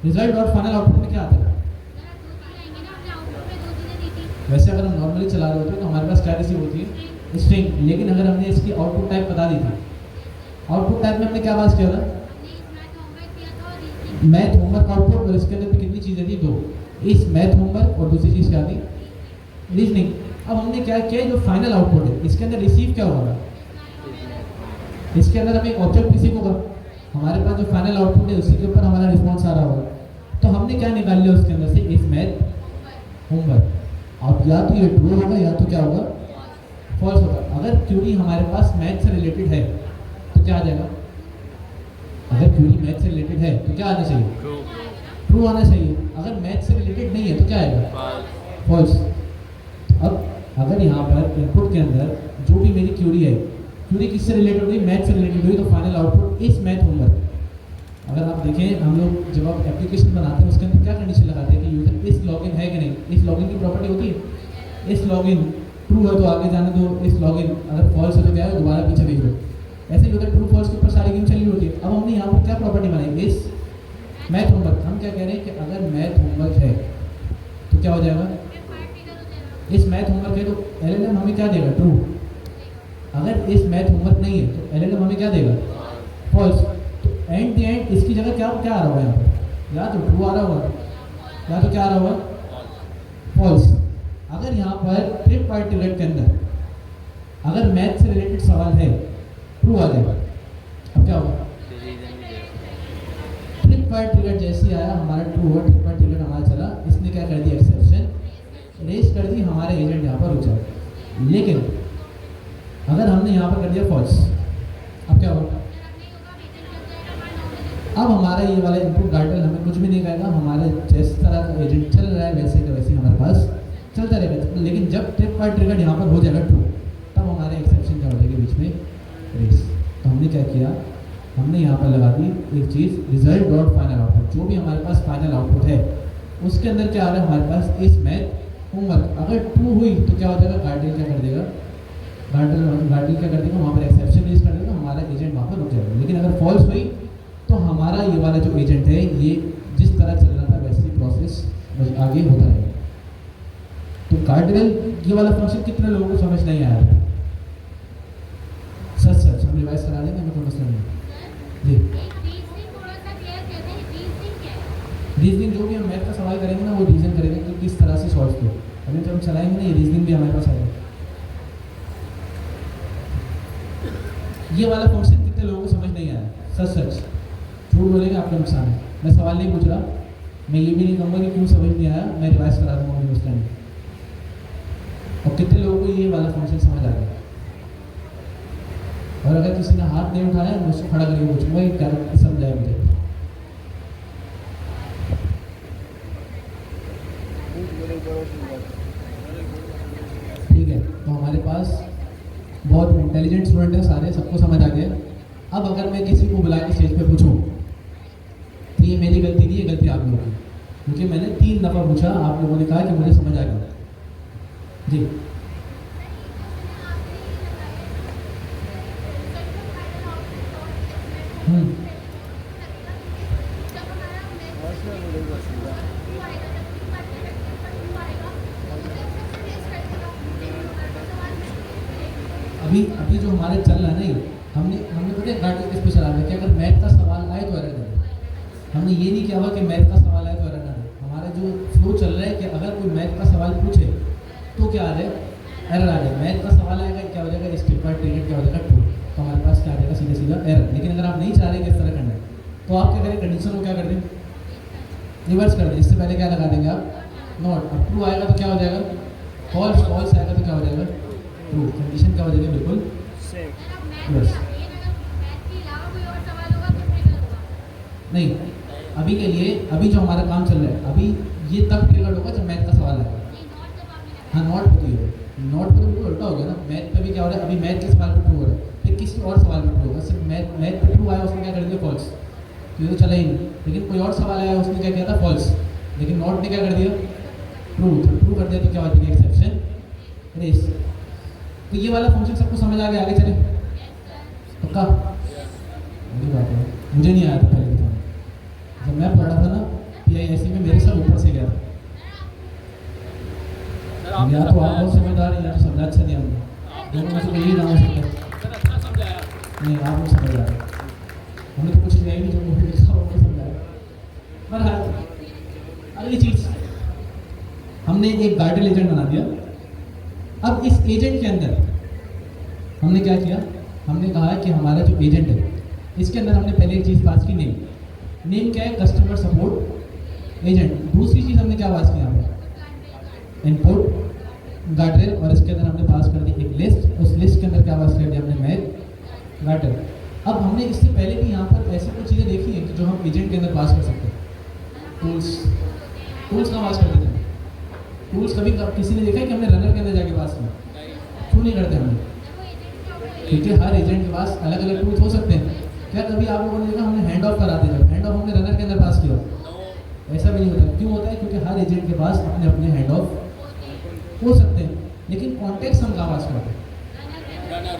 रिजल्ट डॉट फाइनल आउटपुट में क्या आता है, वैसे अगर हम नॉर्मली चला रहे होते हैं तो हमारे पास क्या रिसीव होती है, स्ट्रिंग। लेकिन अगर हमने इसकी आउटपुट टाइप बता दी थी, आउटपुट टाइप में हमने क्या पास किया था, मैथ होमवर्क आउटपुट, और इसके अंदर कितनी चीज़ें थी, दो, इस मैथ होमवर्क और दूसरी चीज़ क्या थी, रीजनिंग। अब हमने क्या किया, जो फाइनल आउटपुट है इसके अंदर रिसीव क्या होगा, इसके अंदर हमें ऑब्जेक्ट रिसीव होगा, हमारे पास जो फाइनल आउटपुट है उसी के ऊपर हमारा रिस्पॉन्स आ रहा होगा। तो हमने क्या निकाल लिया उसके अंदर से, इस मैथ होमवर्क। अब या तो ये ट्रू होगा या तो क्या होगा, फॉल्स होगा। अगर क्यूरी हमारे पास मैथ से रिलेटेड है तो क्या आ जाएगा, अगर क्यूरी मैथ से रिलेटेड है तो क्या आना चाहिए, ट्रू आना चाहिए। अगर मैथ से रिलेटेड नहीं है तो क्या आएगा, फॉल्स। अब अगर यहाँ पर इनपुट के अंदर जो भी मेरी क्यूरी है, क्यूरी किससे रिलेटेड हुई, मैथ से रिलेटेड हुई, तो फाइनल आउटपुट इस मैथ होमवर्क। अगर आप देखें, हम लोग जब आप एप्लीकेशन बनाते हैं उसके अंदर क्या कंडीशन लगाते हैं कि यूजर इस लॉगिन है कि नहीं, इस लॉगिन की प्रॉपर्टी होती है, इस लॉगिन ट्रू है तो आगे जाने दो, इस लॉगिन अगर फॉल्स है तो क्या है, दोबारा पीछे भेज दो। ऐसे ही होता है, ट्रू फॉल्स के ऊपर सारी गेम चली होती है। अब हमने यहाँ पर क्या प्रॉपर्टी बनाई, इस मैथ होमवर्क। हम क्या कह रहे हैं कि अगर मैथ होमवर्क है तो क्या हो जाएगा, इस मैथ होमवर्क है तो LLM हमें क्या देगा, ट्रू। अगर इस मैथ होमवर्क नहीं है तो LLM हमें क्या देगा, फॉल्स। तो एंड द एंड इसकी जगह क्या क्या आ रहा होगा यहाँ पर, या तो ट्रू आ रहा होगा या तो क्या आ रहा होगा, फॉल्स। अगर यहाँ पर ट्रिप वायर ट्रिगर के अंदर अगर मैथ से रिलेटेड सवाल है, ट्रू आ जाएगा। अब क्या होगा, ट्रिप वायर ट्रिगर जैसे आया हमारा ट्रू हुआ, ट्रिप वायर ट्रिगर हमारा चला, इसने क्या कर दिया, एक्सेप्शन रेस कर दी, हमारे एजेंट यहाँ पर रुक जाए। लेकिन अगर हमने यहाँ पर कर दिया फॉल्स, अब क्या होगा, अब हमारा ये वाला इनपुट गार्डरेल हमें कुछ भी नहीं कहेगा, हमारे जिस तरह का एजेंट चल रहा है वैसे का वैसे हमारे पास चलता रहेगा। लेकिन जब ट्रिप वायर ट्रिगर यहाँ पर हो जाएगा ट्रू, तब हमारे एक्सेप्शन क्या हो जाएगी बीच में, रेस। तो हमने क्या किया, हमने यहाँ पर लगा दी एक चीज़, रिजल्ट डॉट फाइनल आउटपुट। जो भी हमारे पास फाइनल आउटपुट है उसके अंदर क्या आ रहा है हमारे पास, इस मैथ होमवर्क। अगर ट्रू हुई तो क्या हो जाएगा, गार्डरेल क्या कर देगा, गार्डरेल क्या कर देगा, वहाँ पर एक्सेप्शन रेस कर देगा, हमारा एजेंट वहाँ पर रुक जाएगा। लेकिन अगर फॉल्स हुई तो हमारा ये वाला जो एजेंट है ये जिस तरह चल रहा था वैसे ही प्रोसेस आगे होता रहेगा। तो गार्डरेल ये वाला फंक्शन कितने लोगों को समझ नहीं आया है, सच हम रिवाइज करा देंगे, हमें कोई मसला नहीं जी। रीजनिंग जो भी हम मैथ का सवाल करेंगे ना वो रीजन करेंगे कि किस तरह से सॉल्व किया। अभी जब हम चलाएंगे ना ये रीजनिंग भी हमारे पास आएगा। ये वाला फंक्शन कितने लोगों को समझ नहीं आया? सच सच झूठ बोलेंगे आपका नुकसान है। मैं सवाल नहीं पूछ रहा, मैं ये भी नहीं कहूँगा कि क्यों समझ नहीं आया, मैं रिवाइज करा दूँगा अपने स्टैंड। और कितने लोगों को ये वाला फंक्शन समझ आ गया? और अगर किसी ने हाथ नहीं उठाया मैं उसको खड़ा करके पूछूंगा कि क्या समझाया मुझे। ठीक है, तो हमारे पास बहुत इंटेलिजेंट स्टूडेंट है सारे, सबको समझ आ गया। अब अगर मैं किसी को बुला के स्टेज पे पूछूं तो ये मेरी गलती नहीं है, गलती आप लोगों की, क्योंकि मैंने 3 दफ़ा पूछा, आप लोगों ने कहा कि मुझे समझ आ गया। जी अभी जो हमारे चल रहा है नहीं, हमने पता है गाड़ी किस पे चला रहा है कि अगर मैथ का सवाल आए तो एरर करें। हमने ये नहीं किया हुआ कि मैथ का सवाल आए तो एरर ना दे। हमारा जो फ्लो चल रहा है कि अगर कोई मैथ का सवाल पूछे तो क्या आ जाए? एरर आ जाए। मैथ का सवाल आएगा क्या हो जाएगा? स्टेप ट्रिगेड क्या हो जाएगा? ट्रू। तो हमारे पास क्या आ जाएगा? सीधा सीधा एरर। लेकिन अगर आप नहीं चाह रहे कि इस तरह करना है तो आप क्या करें? कंडीशन को क्या कर दें? रिवर्स कर दें। इससे पहले क्या लगा देंगे आप? नॉट। अब ट्रू आएगा तो क्या हो जाएगा? फॉल्स। फॉल्स आएगा तो क्या हो जाएगा? ट्रू। कंडीशन क्या हो जाएगी? बिल्कुल बस नहीं। अभी के लिए अभी जो हमारा काम चल रहा है अभी ये तब ट्रिगर होगा जब मैथ का सवाल आएगा। हाँ, नॉट पे तो नॉट पे तो बिल्कुल उल्टा हो गया ना। मैथ पे भी क्या हो रहा है? अभी मैथ के सवाल पे ट्रू हो रहा है, फिर किसी और सवाल पे ट्रू होगा। सिर्फ मैथ पे ट्रू आया उसने क्या कर दिया? फॉल्स। तो ये तो चला ही नहीं। लेकिन कोई और सवाल आया उसने क्या किया था? फॉल्स। लेकिन नॉट ने क्या कर दिया? ट्रू। तो ट्रू कर दिया तो क्या हो जाएगी? Exception raise. तो ये वाला फंक्शन सबको समझ आ गया? आगे चले पक्का? मुझे बात है, मुझे नहीं आया था पहले तो। जब मैं पढ़ा था ना PISC में मेरे सब ऊपर से गया था। या तो आप बहुत समझदार हैं या तो समझा अच्छा नहीं हमने। दोनों में से कोई ना हो सकता है। नहीं, आप लोग समझ आ रहे। हमने तो कुछ किया ही नहीं, जो मुझे लिखा वो समझाया। पर हाँ, अगली चीज़ हमने एक गार्डन एजेंट बना दिया। अब इस एजेंट के अंदर हमने क्या किया? हमने कहा कि हमारा जो एजेंट है इसके अंदर हमने पहले एक चीज़ पास की, नेम क्या है? Customer support agent. दूसरी चीज़ हमने क्या पास की? यहाँ पर इनपुट गार्डरेल, और इसके अंदर हमने पास कर दी एक लिस्ट। उस लिस्ट के अंदर क्या पास कर दिया हमने? Math guardrail. अब हमने इससे पहले भी यहाँ पर ऐसी कुछ चीज़ें देखी हैं कि जो हम एजेंट के अंदर पास कर सकते हैं। टूल्स का पास कर देते हैं। टूल्स कभी किसी ने देखा है कि हमने रनर के अंदर जाके पास किया? क्यों नहीं करते हमने? क्योंकि हर एजेंट के पास अलग अलग टूल्स हो सकते हैं। क्या कभी आप लोगों ने देखा हमने हैंड ऑफ कराते हैं? हैंड ऑफ हमने रनर के अंदर पास किया? ऐसा भी नहीं होता। क्यों होता है? क्योंकि हर एजेंट के पास अपने अपने हैंड ऑफ हो सकते हैं, लेकिन कॉन्टेक्स्ट हम कहाँ पास करते हैं?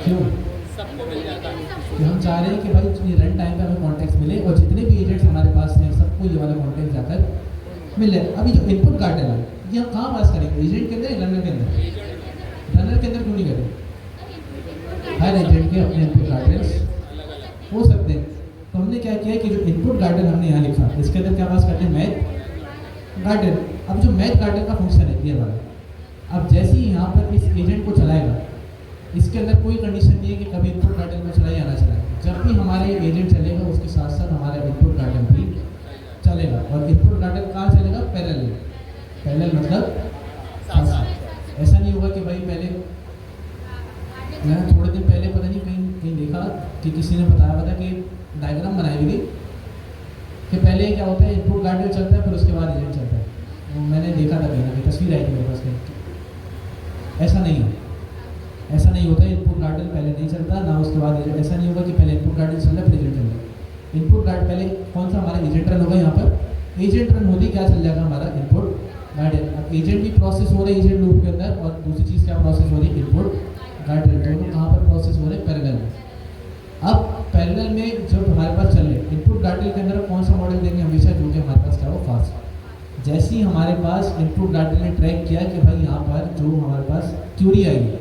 क्यों? सबको मिल जाता है। कि हम चाह रहे हैं कि भाई रन टाइम पे हमें कॉन्टेक्स्ट मिले और जितने भी एजेंट्स हमारे पास हैं सबको ये वाला कॉन्टेक्स्ट जाकर मिल जाए। अभी जो इनपुट गार्डन है ये हम कहाँ पास करेंगे? एजेंट के अंदर या रनर के अंदर? रनर के अंदर क्यों नहीं करें? हर एजेंट के अपने इनपुट गार्डन्स हो सकते हैं। तो हमने क्या किया कि जो इनपुट गार्डन हमने यहाँ लिखा इसके अंदर क्या पास करते हैं? Math garden. अब जो मैथ गार्डन का फंक्शन है ये वाला, अब जैसे ही यहाँ पर इस एजेंट को चलाएगा इसके अंदर कोई कंडीशन नहीं है कि कभी इनपुट गार्डन में चलाए या ना चलाए। जब भी हमारे एजेंट चलेगा उसके साथ साथ हमारा इनपुट गार्डन भी चलेगा। और इनपुट गार्डन कहाँ चलेगा? पैरेलल। पैरेलल मतलब ऐसा नहीं होगा कि भाई पहले मैंने थोड़े दिन पहले पता नहीं कहीं देखा कि किसी ने बताया था कि डायग्राम बनाई हुई कि पहले क्या होता है? इनपुट गार्डन चलता है फिर उसके बाद एजेंट चलता है। वो मैंने देखा था कहीं ना कहीं, तस्वीर आई थी मेरे पास कहीं। ऐसा नहीं है, ऐसा नहीं होता है। इनपुट गार्डन पहले नहीं चलता ना उसके बाद एजेंट। ऐसा नहीं होगा कि पहले इनपुट गार्डन चल रहा है फिर एजेंट चल रहा है। इनपुट गार्ड पहले कौन सा हमारा एजेंट रन होगा? यहाँ पर एजेंट रन होती क्या चल जाएगा? हमारा इनपुट गार्डन। अब एजेंट भी प्रोसेस हो रहा है एजेंट लूप के अंदर, और दूसरी चीज़ क्या प्रोसेस हो रही है? Input garden. दोनों कहाँ पर प्रोसेस हो रहे हैं? पैरेलल में। अब पैरेलल में जब हमारे पास चल रहे इनपुट गार्डन के अंदर कौन सा मॉडल देंगे? हमेशा जो कि हमारे पास क्या हो? फास्ट। जैसे ही हमारे पास इनपुट गार्डन ने ट्रैक किया कि भाई यहाँ पर जो हमारे पास क्यूरी आई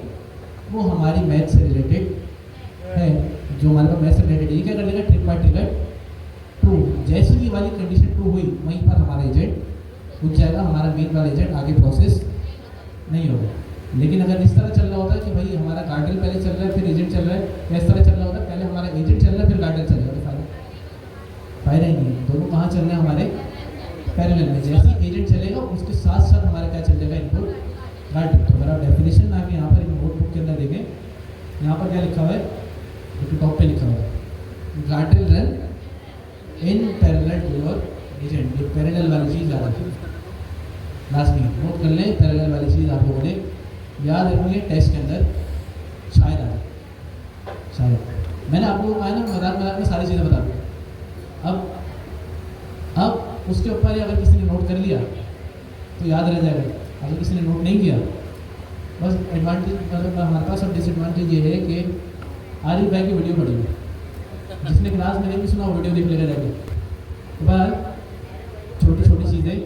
वो हमारी मैथ से रिलेटेड है, जो हमारे पास मैथ से रिलेटेड, ये क्या कर देगा? ट्रिक बाय ट्रिगर ट्रू, जैसी ये वाली कंडीशन ट्रू हुई वहीं पर हमारा एजेंट रुक जाएगा, हमारा मेन वाला एजेंट आगे प्रोसेस नहीं होगा। लेकिन अगर इस तरह चल रहा होता है कि भाई हमारा गार्डल पहले चल रहा है फिर एजेंट चल रहा है, या इस तरह चल रहा होता है पहले हमारा एजेंट चल रहा है फिर गार्डल चल रहा है, तो फायदा ही नहीं है। दोनों कहाँ चल रहे हैं हमारे पैरेलल में। जैसे एजेंट चलेगा उसके साथ साथ हमारा क्या चल जाएगा, इनपुट गार्डल। तो अगर आप डेफिनेशन में आके यहाँ पर नोटबुक के अंदर देखें, यहाँ पर क्या लिखा हुआ है, टॉप पे लिखा हुआ है guardrail run in parallel to your agent. ये पैरेलल वाली चीज़ याद रखिए, लास्ट में नोट कर लें। पैरेलल वाली चीज़ आप लोगों ने याद रखेंगे, टेस्ट के अंदर शायद आ जाए, शायद। मैंने आप लोगों को कहा ना मजाक में सारी चीज़ें बता दूँ। अब उसके ऊपर ही अगर किसी ने नोट कर लिया तो याद रह जाएगा, अगर किसी ने नोट नहीं किया बस एडवांटेज मतलब हमारे पास। अब डिसएडवांटेज ये है कि आरिफ भाई की वीडियो पढ़ेगी, जिसने क्लास में नहीं भी सुना वो वीडियो देख लेगा जाके। तो बस छोटी छोटी चीज़ें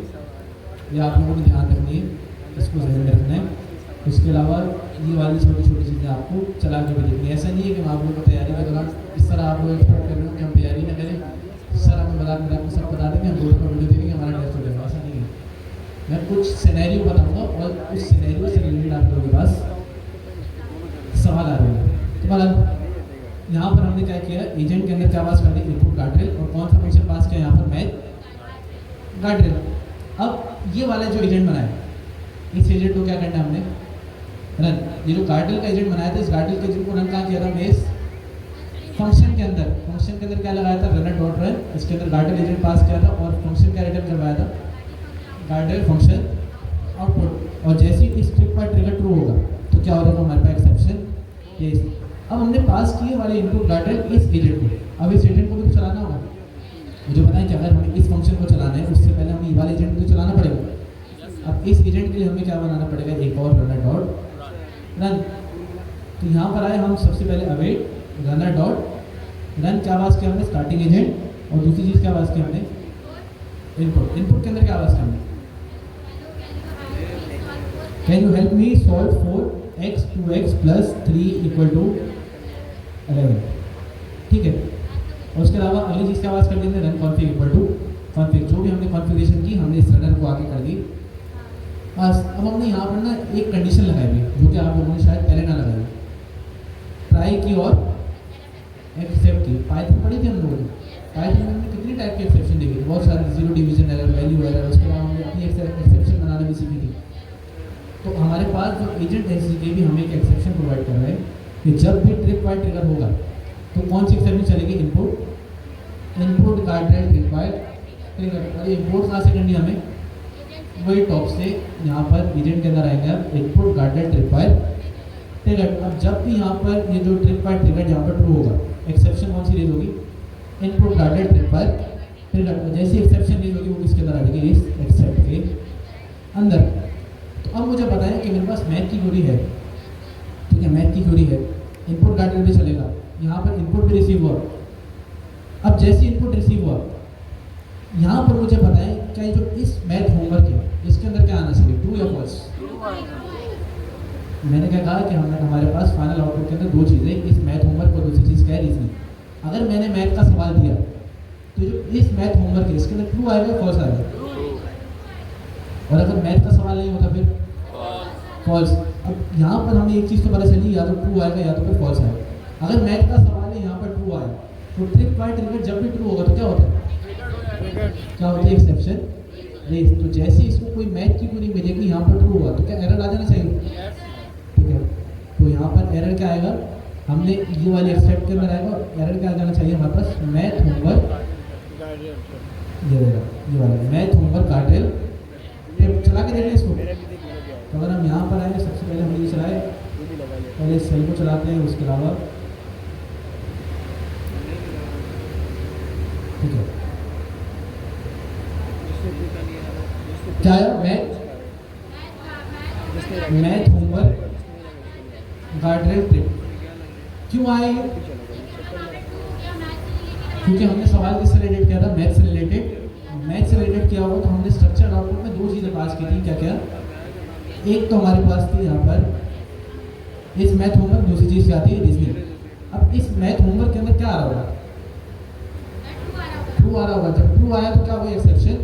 ये आप लोगों को ध्यान रखनी है, इसको जहन में रखना है। उसके अलावा ये वाली छोटी छोटी चीज़ें आपको चला के भी देखनी है। ऐसा नहीं है कि हम आप लोगों को तैयारी के दौरान इस तरह आप लोग एक्सपेक्ट कर रहे हो कि हम तैयारी ना करें, सर हमें बता आपको सब बता देंगे, हम रोड पर वीडियो देखेंगे, हमारा टेस्ट हो जाएगा। ऐसा नहीं है, मैं कुछ सिनेरियो बताऊंगा और उस सिनेरियो से रिलेटेड आप लोगों के पास सवाल आ रहे हैं। तो मतलब यहाँ पर हमने क्या किया, एजेंट के अंदर क्या पास कर दी, इनपुट गार्डरेल, और कौन सा फंक्शन पास किया यहाँ पर, मैथ गार्डरेल। अब ये वाला जो एजेंट बनाया, इस एजेंट को क्या करना है हमने, रन। ये जो गार्डरेल का एजेंट बनाया था, इस गार्डरेल के एजेंट को रन कहाँ किया था, मैं इस फंक्शन के अंदर। फंक्शन के अंदर क्या लगाया था, रनर डॉट रन। इसके अंदर गार्डरेल एजेंट पास किया था और फंक्शन क्या रिटर्न करवाया था, गार्डरेल फंक्शन आउटपुट। और जैसे ही इस ट्रिक पर ट्रिगर ट्रू होगा तो क्या हो जाएगा, हमारे पास एक्सेप्शन केस। अब हमने पास किए वाले इनपुट गार्डरेल इस एजेंट को, अब इस एजेंट को भी तो चलाना होगा। मुझे बताएं कि अगर हमें इस फंक्शन को चलाना है उससे पहले हमें ये वाले एजेंट को तो चलाना पड़ेगा। अब इस एजेंट के लिए हमें क्या बनाना पड़ेगा, एक और रनर डॉट रन। तो यहाँ पर आए हम सबसे पहले अवेट रनर डॉट रन, क्या पास किया हमने, स्टार्टिंग एजेंट, और दूसरी चीज़ क्या पास की हमने, इनपुट। इनपुट के अंदर क्या पास किया हमने, can you help me solve for x 2x + 3 = 11। ठीक है, और उसके अलावा अगली चीज़ क्या पास कर दी हमने, रन कॉन्फिग = कॉन्फिग। जो भी हमने कॉन्फ़िगरेशन की हमने इस रनर को आगे कर दी बस। अब हमने यहाँ पर ना एक कंडीशन लगाई हुई जो कि आप लोगों ने शायद पहले ना लगाई, ट्राई की और एक्सेप्ट की। पाइथन पढ़ी थी हम लोगों ने, पाइथन में हमने कितनी टाइप की एक्सेप्शन देखी थी, बहुत सारी, zero division error, value error. उसके बाद हमने अपनी एक्सेप्शन बनाना भी सीखी थी। तो हमारे पास जो एजेंट है इसके भी हमें एक एक्सेप्शन प्रोवाइड कर रहा है कि जब भी ट्रिप वाइड ट्रिगर होगा तो कौन सी एक्सेप्शन चलेगी, input guardrail trip wide trigger. और इम्पोर्ट कहाँ से करनी है हमें, वही टॉप से यहाँ पर एजेंट के अंदर आएंगे आप, input guardrail trip wide trigger. अब जब भी यहाँ पर ये जो ट्रिप वाइड ट्रिगर यहाँ पर ट्रू होगा, एक्सेप्शन कौन सी रेज होगी, input guardrail trip wide trigger. जैसी एक्सेप्शन रेज होगी वो किसके अंदर आ जाएगी, इस एक्सेप्ट के अंदर। तो अब मुझे बताएं कि मेरे पास मैथ की क्वेरी है, ठीक है, मैथ की क्वेरी है, इनपुट गार्डरेल भी चलेगा, यहाँ पर इनपुट भी रिसीव हुआ। अब जैसे इनपुट रिसीव हुआ यहाँ पर मुझे बताएं क्या जो इस मैथ होमवर्क है इसके अंदर क्या आना चाहिए, ट्रू या फॉल्स। मैंने क्या कहा कि हमारे पास फाइनल आउटपुट के अंदर दो चीज़ें, इस मैथ होमवर्क और दूसरी चीज़ क्या है, रीजनिंग। अगर मैंने मैथ का सवाल दिया तो जो इस मैथ होमवर्क है इसके अंदर ट्रू आएगा, फॉल्स आएगा। और अगर मैथ का सवाल नहीं होता फिर फॉल्स। अब यहाँ पर हमें एक चीज़ तो पता चली, या तो ट्रू आएगा या तो फिर फॉल्स आएगा। अगर मैथ का सवाल है यहाँ पर ट्रू आए तो ट्रिप वाइड ट्रिगर जब भी ट्रू होगा तो क्या होता है, क्या होती है, एक्सेप्शन रेज। तो जैसे इसको कोई मैथ की क्वेरी मिलेगी यहाँ पर ट्रू होगा तो क्या एरर आ जाना चाहिए, ठीक है। तो यहाँ पर एरर क्या आएगा, हमने ये वाले एक्सेप्ट के अंदर आएगा, एरर क्या आ जाना चाहिए हमारे पास, मैथ होमवर्क, ये वाला मैथ होमवर्क गार्डरेल। चला के देख लें इसको। तो अगर हम यहाँ पर आए सबसे पहले हम ये चलाए, पहले इस सेल को चलाते हैं, उसके अलावा ठीक है क्या है, मैथ होमवर्क गार्डरेल ट्रिप। क्यों आए, क्योंकि हमने सवाल किससे रिलेटेड किया था, मैथ से रिलेटेड। मैथ से रिलेटेड किया हुआ तो हमने स्ट्रक्चर आउटपुट में दो चीज़ें पास की थी, क्या क्या, एक तो हमारे पास थी यहाँ पर इस मैथ होमवर्क, दूसरी चीज़ क्या थी, रीजनिंग। अब इस मैथ होमवर्क के अंदर क्या आ रहा होगा, ट्रू आ रहा होगा, जब ट्रू आया तो क्या हुआ, एक्सेप्शन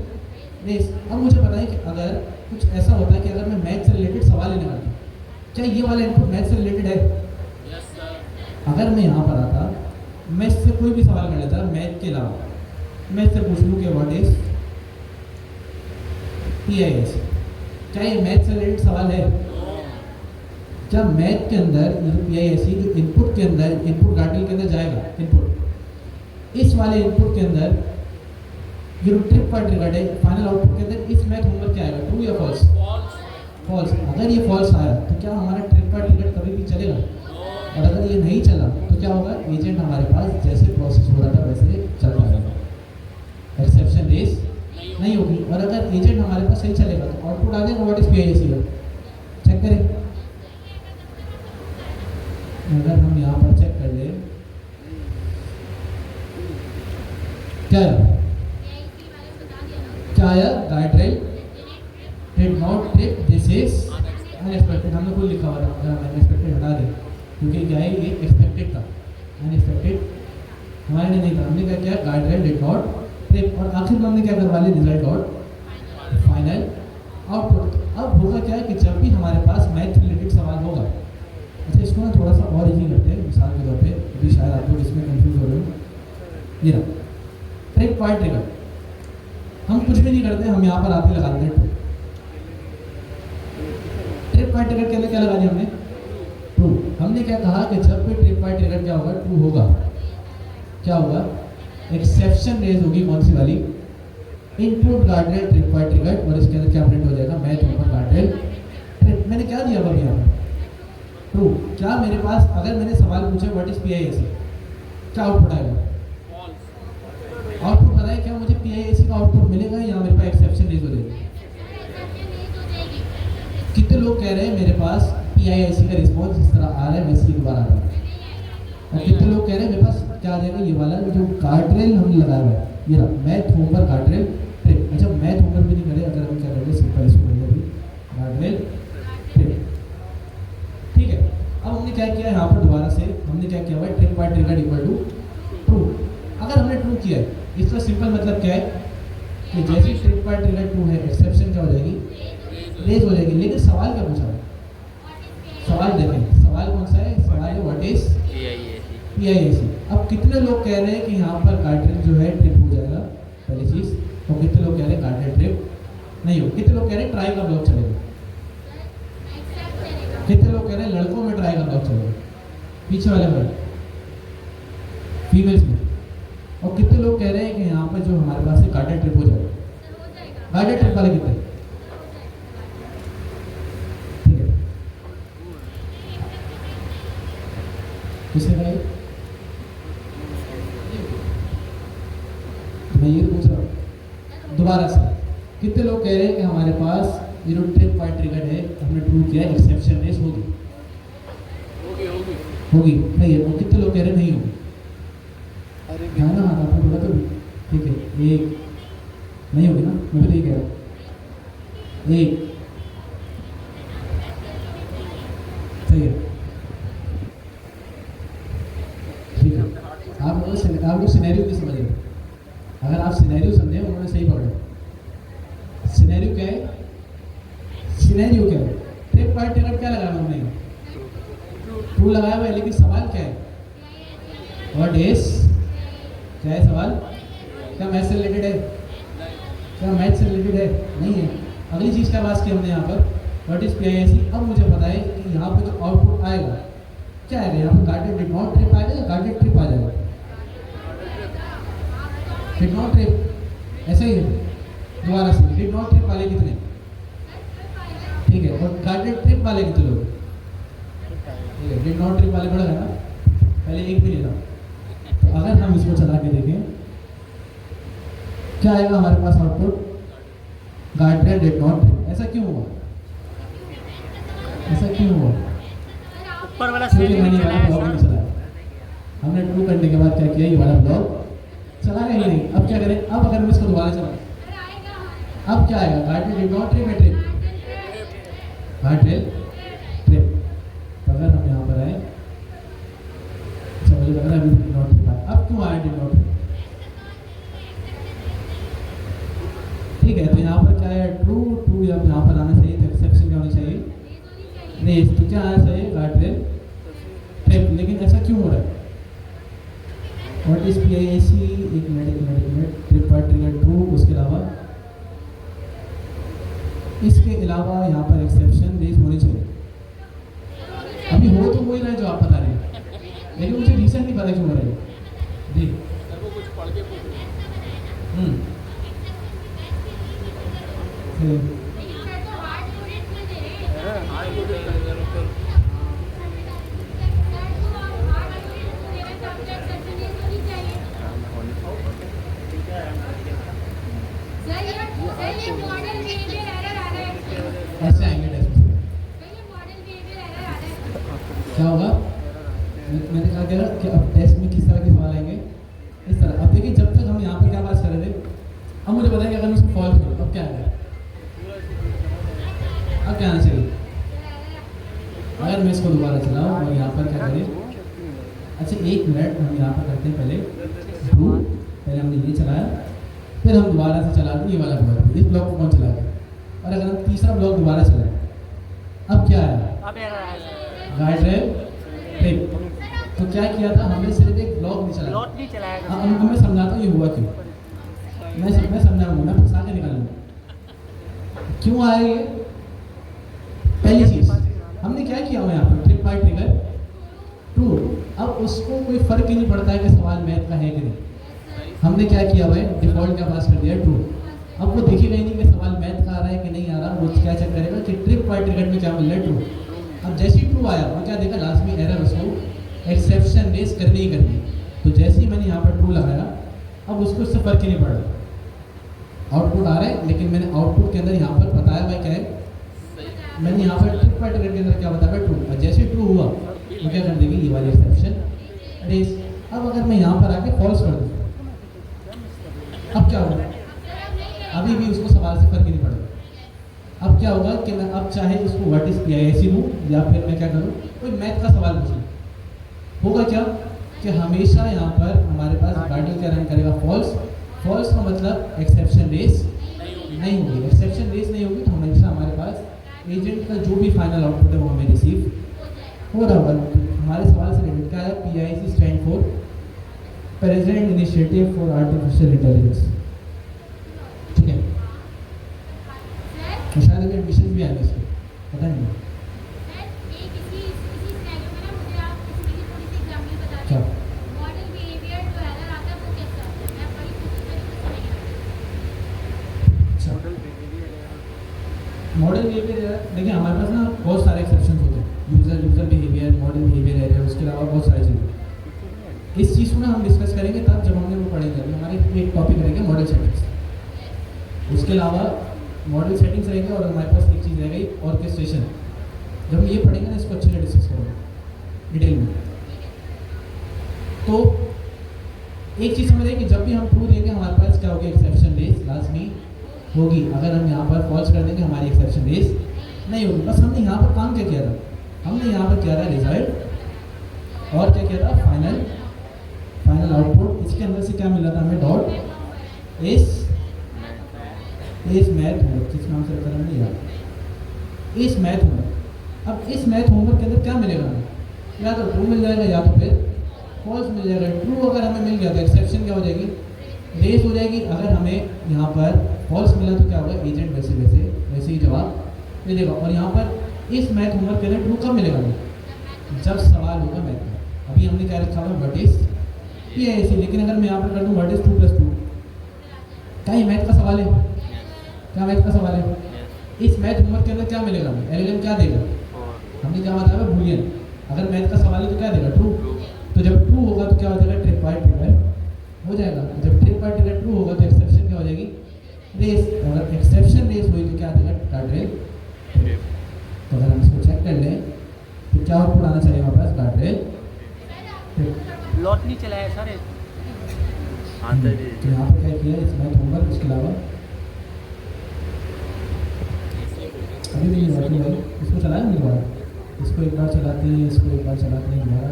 रेस। अब मुझे बताइए कि अगर कुछ ऐसा होता है कि अगर मैं मैथ से रिलेटेड सवाल लेने आता हूँ, क्या ये वाला इनपुट मैथ से रिलेटेड है? Yes sir. अगर मैं यहाँ पर आता, मैं इससे कोई भी सवाल कर लेता मैथ के अलावा, मैं इससे पूछ लूँ कि व्हाट इज PIS, क्या ये मैथ से रिलेटेड सवाल है? क्या मैथ के अंदर PIS जो इनपुट के अंदर, इनपुट गार्डल के अंदर जाएगा, इनपुट इस वाले इनपुट के अंदर जो ट्रिप पर ट्रिगर्ड है, फाइनल आउटपुट के अंदर इस मैथ होमवर्क क्या आएगा, ट्रू या फॉल्स? फॉल्स। अगर ये फॉल्स आया तो क्या हमारा ट्रिप पर ट्रिगर्ड कभी भी चलेगा? और अगर ये नहीं चला तो क्या होगा, एजेंट हमारे पास जैसे प्रोसेस हो रहा था वैसे चलता रहेगा, एक्सेप्शन रेस नहीं होगी। और अगर एजेंट हमारे पास सही चलेगा तो आउटपुट आ जाएगा व्हाट इज PIS का। चेक करें, अगर हम यहाँ पर चेक कर ले, क्या क्या आया, guardrail did not trip, this is unexpected. हमने कोई लिखा हुआ था, अगर हम अनएक्सपेक्टेड हटा दें क्योंकि क्या है ये एक्सपेक्टेड था, अनएक्सपेक्टेड हमारे लिए नहीं था। हमने क्या किया, गाइडरेल डिड नॉट ट्रिप, और आखिर में हमने क्या करवा लिया, रिजल्ट और फाइनल आउटपुट। अब होगा क्या है कि जब भी हमारे पास मैथ रिलेटेड सवाल होगा, अच्छा इसको ना थोड़ा सा और इजी करते हैं, मिसाल के तौर पे अभी शायद आप लोग इसमें कंफ्यूज हो रहे हो। ये रहा ट्रिप पॉइंट ट्रिगर, हम कुछ भी नहीं करते, हम यहाँ पर आते लगा देते हैं ट्रिप पॉइंट ट्रिगर के अंदर क्या लगा दिया हमने, ट्रू। हमने क्या कहा कि जब भी ट्रिप पॉइंट ट्रिगर क्या होगा, ट्रू होगा, क्या होगा, एक्सेप्शन रेज होगी, कौन सी वाली, input guardrail trip point trigger, और इसके अंदर क्या प्रिंट हो जाएगा, मैथ ऊपर गार्डरेल ट्रिप। मैंने क्या दिया अभी यहाँ पर, ट्रू। क्या मेरे पास अगर मैंने सवाल पूछा व्हाट इज PIS, क्या आउटपुट आएगा, आउटपुट पता है क्या मुझे, PIS का आउटपुट मिलेगा या मेरे पास एक्सेप्शन रेज हो जाएगी? कितने लोग कह रहे हैं मेरे पास PIS का रिस्पॉन्स इस तरह आ रहा है वैसे ही दोबारा आ रहा है, और कितने लोग कह रहे हैं मेरे पास क्या आ जाएगा, ये वाला जो गार्डरेल हमने लगाया हुआ है, ये रहा मैथ होमवर्क गार्डरेल ट्रिप। अच्छा मैथ होमवर्क भी नहीं करे, अगर हम क्या करेंगे, सिंपल इसको करेंगे अभी गार्डरेल ट्रिप, ठीक है। अब हमने क्या किया यहाँ पर, दोबारा से हमने क्या किया हुआ है, trip point trigger equal to true. अगर हमने ट्रू किया है, इसका सिंपल मतलब क्या है कि जैसे ट्रिप पॉइंट ट्रिगर ट्रू है, एक्सेप्शन क्या हो जाएगी, रेज हो जाएगी। लेकिन सवाल क्या पूछा है, सवाल देखें, सवाल कौन सा है, सवाल है व्हाट इज PIS। अब कितने लोग कह रहे हैं कि यहाँ पर गार्डरेल जो है ट्रिप हो जाएगा, पहली चीज़, और कितने लोग कह रहे हैं गार्डरेल ट्रिप नहीं हो, कितने लोग कह रहे हैं ट्राई का ब्लॉक चलेगा, कितने लोग कह रहे हैं लड़कों में ट्राई का ब्लॉक चलेगा, पीछे वाले में, फीमेल्स में, और कितने लोग कह रहे हैं कि यहाँ पर जो हमारे पास है गार्डरेल ट्रिप हो जाएगा, गार्डरेल ट्रिप वाले कितने, ठीक है, किसने कहा ये? मैं ये पूछ रहा हूँ दोबारा से, कितने लोग कह रहे हैं कि हमारे पास ये जो ट्रिप पॉइंट ट्रिगर है हमने ट्रू किया, एक्सेप्शन रेस होगी नहीं है, और कितने लोग कह रहे हैं नहीं होगी, हाँ ना, हाँ आपने बोला तो ठीक है, एक नहीं होगी ना, मैं भी तो ये कह रहा हूँ, एक सही है, ठीक है। आप लोग सिनेरियो नहीं समझ रहे, अगर आप सिनेरियो समझे, उन्होंने सही पकड़ा। सिनेरियो क्या है, सिनेरियो क्या है, ट्रिप पॉइंट ट्रिगर क्या लगाया हमने, ट्रू लगाया हुआ है, लेकिन सवाल क्या है, व्हाट इज, क्या है सवाल, क्या मैथ से रिलेटेड है, क्या मैथ से रिलेटेड है, नहीं है। अगली चीज़ क्या बात की हमने यहाँ पर, व्हाट इज PIS। अब मुझे पता है कि यहाँ पर जो आउटपुट आएगा क्या आएगा, यहाँ पर गार्डरेल डिड नॉट ट्रिप आएगा या गार्डरेल ट्रिप आ जाएगा, डिड नॉट ट्रिप, ऐसा ही है, दोबारा से डिड नॉट ट्रिप वाले कितने, ठीक है, और गार्डरेल ट्रिप वाले कितने लोग, ठीक है, डिड नॉट ट्रिप वाले बढ़ गए ना, पहले एक भी लेना। तो अगर हम इसको चला के देखें क्या आएगा हमारे पास output, guardrail did not trip. ऐसा क्यों हुआ, ऐसा क्यों हुआ, ऊपर वाला क्योंकि सेल मैंने में वाला चला ब्लॉक नहीं चलाया, हमने ट्रू करने के बाद क्या किया, ये वाला ब्लॉक चला गया ही नहीं। अब क्या करें, अब अगर हम इसको दोबारा चलाएं, अब क्या आएगा, गार्डरेल डिड नॉट ट्रिप है, ट्रिप गार्डरेल ट्रिप। तो अगर हम यहाँ पर आए, अच्छा मुझे लग रहा है अभी डिड नॉट ट्रिप आया, अब क्यों आया डिड नॉट ट्रिप, रेस, तो क्या आंसर है गार्ड्रेल ट्रिप। लेकिन ऐसा क्यों हो रहा है? What is PIAC? एक मिनट, ट्रिप पर ट्रिगर ट्रू। उसके अलावा इसके अलावा यहाँ पर एक्सेप्शन रेस होनी चाहिए। अभी हो तो वही रहा है जो आप बता रहे हैं, लेकिन मुझे रीजन नहीं पता क्यों हो रहा है जी। सर वो कुछ पढ़ के पूछ रहे हैं। हम्म हाँ ये तो ऐसे आएंगे टेस्ट में। क्या होगा? मैंने कहा क्या कि अब टेस्ट में किस तरह के सवाल आएंगे, इस तरह। अब देखिए, जब तक हम यहाँ पर क्या बात कर रहे थे, अब मुझे बताएं कि अगर मैं उसको फॉल्स करूँ अब क्या आएगा? अब क्या आना चाहिए? अगर मैं इसको दोबारा चलाऊँ और यहाँ पर क्या करें? अच्छा एक मिनट, हम यहाँ पर करते हैं पहले ट्रू। पहले हमने ये चलाया, फिर हम दोबारा से चला दें ये वाला ब्लॉक। इस ब्लॉक को कौन चलाएगा? और अगर हम तीसरा ब्लॉक दोबारा चलाएं, अब क्या आया? अब एरर आया। गार्ड्रेल ट्रिप। तो क्या किया था हमने? सिर्फ एक ब्लॉक नहीं चलाया। लॉट नहीं चलाया। अब मैं समझाता हूँ ये हुआ क्यों। मैं समझाऊंगा, मैं फंसा के निकालूंगा क्यों आया ये। पहली चीज हमने क्या किया हुआ यहाँ पर, ट्रिप बाय ट्रिगर ट्रू। अब उसको कोई फर्क ही नहीं पड़ता है कि सवाल मैथ का है कि नहीं। हमने क्या किया हुआ है, डिफॉल्ट का पास कर दिया ट्रू। अब वो देखेगा ही नहीं कि सवाल मैथ का आ रहा है कि नहीं आ रहा। वो क्या चेक करेगा कि ट्रिप बाय ट्रिगर में क्या मिल रहा है, ट्रू। अब जैसे ही ट्रू आया वो क्या देखा, लास्ट में एरर, उसको एक्सेप्शन रेस करनी ही करनी। तो जैसे ही मैंने यहाँ पर ट्रू लगाया, अब उसको उससे फर्क ही नहीं पड़ रहा। आउटपुट आ रहा है, लेकिन मैंने आउटपुट के अंदर यहाँ पर बताया हुआ क्या है, मैंने यहाँ पर ट्रिप बाय ट्रिगर के अंदर क्या बताया, ट्रू। और जैसे ट्रू हुआ तो क्या कर देगी, ये वाली एक्सेप्शन रेस। अब अगर मैं यहाँ पर आके फॉल्स कर दूँ, अब क्या होगा? अभी भी उसको सवाल से फर्क ही नहीं पड़ेगा। अब क्या होगा कि मैं अब चाहे उसको व्हाट इज PIAC दूँ या फिर मैं क्या करूँ, कोई मैथ का सवाल पूछूँ, होगा क्या कि हमेशा यहाँ पर हमारे पास गार्ड्रेल क्या रन करेगा, फॉल्स। फॉल्स का मतलब एक्सेप्शन रेस नहीं होगी। एक्सेप्शन रेस नहीं होगी तो हमेशा हमारे पास एजेंट का जो भी फाइनल आउटपुट है वो हमें रिसीव हो रहा होगा। हमारे सवाल से रिलेटेड क्या है, PIAC stand for present initiative for artificial intelligence. ठीक है, तो शायद अभी एडमिशन भी आएंगे इसके, पता नहीं क्या। मॉडल बिहेवियर देखिए, हमारे पास ना बहुत सारे एक्सेप्शन होते हैं। User behaviour, model behaviour error, उसके अलावा बहुत सारी चीज़ें। इस चीज़ को ना हम डिस्कस करेंगे तब जब हमने वो पढ़ेंगे। अभी हमारे एक टॉपिक रहेगा मॉडल सेटिंग्स, उसके अलावा मॉडल सेटिंग्स रहेंगे, और हमारे पास एक चीज़ रह गई ऑर्केस्ट्रेशन। जब हम ये पढ़ेंगे ना, इसको अच्छे से डिस्कस करेंगे डिटेल में। तो एक चीज़ समझ कि जब भी हम ट्रू देंगे हमारे पास क्या होगी, एक्सेप्शन रेस लाजमी होगी। अगर हम यहाँ पर फॉल्स कर देंगे हमारी एक्सेप्शन रेस नहीं होगी। बस हमने यहाँ पर काम क्या किया था, हमने यहाँ पर किया था रिजल्ट, और क्या किया था, फाइनल आउटपुट। इसके अंदर से क्या मिला था हमें, डॉट इस मैथ होमवर्क, किस नाम से रखा था नहीं यार, इस मैथ होमवर्क। अब इस मैथ होमवर्क के अंदर क्या मिलेगा हमें, या तो ट्रू मिल जाएगा या तो फिर फॉल्स मिल जाएगा। ट्रू अगर हमें मिल गया तो एक्सेप्शन क्या हो जाएगी, रेस हो जाएगी। अगर हमें यहाँ पर फॉल्स मिला तो क्या होगा, एजेंट वैसे ही जवाब दे देगा। और यहाँ पर इस मैथ होमवर्क के अंदर ट्रू कब मिलेगा हमें, जब सवाल होगा मैथ का। अभी हमने क्या रखा हुआ, व्हाट इज PIAC। लेकिन अगर मैं यहाँ पर कर दूँ व्हाट इज 2 + 2, क्या ये मैथ का सवाल है, क्या मैथ का सवाल है। इस मैथ होमवर्क के अंदर क्या मिलेगा हमें, LLM क्या देगा, हमने क्या बताया, बूलियन। अगर मैथ का सवाल है तो क्या देगा, ट्रू। तो जब ट्रू होगा तो क्या हो जाएगा, ट्रिप बाय ट्रिगर हो जाएगा। जब ट्रिप बाय ट्रिगर ट्रू होगा तो एक्सेप्शन क्या हो जाएगी, रेस। अगर एक्सेप्शन रेस हुई तो क्या देगा, गार्ड्रेल। तो अगर हम इसको चेक कर लें तो क्या आउटपुट आना चाहिए हमारे पास, गार्ड्रेल। लॉट नहीं चलाया सर। तो यहाँ पर क्या किया, इस मैथ होमवर्क, उसके अलावा अभी भी नहीं भाई, इसको चलाया नहीं दोबारा, इसको एक बार चलाते हैं, इसको एक बार चलाते हैं दोबारा,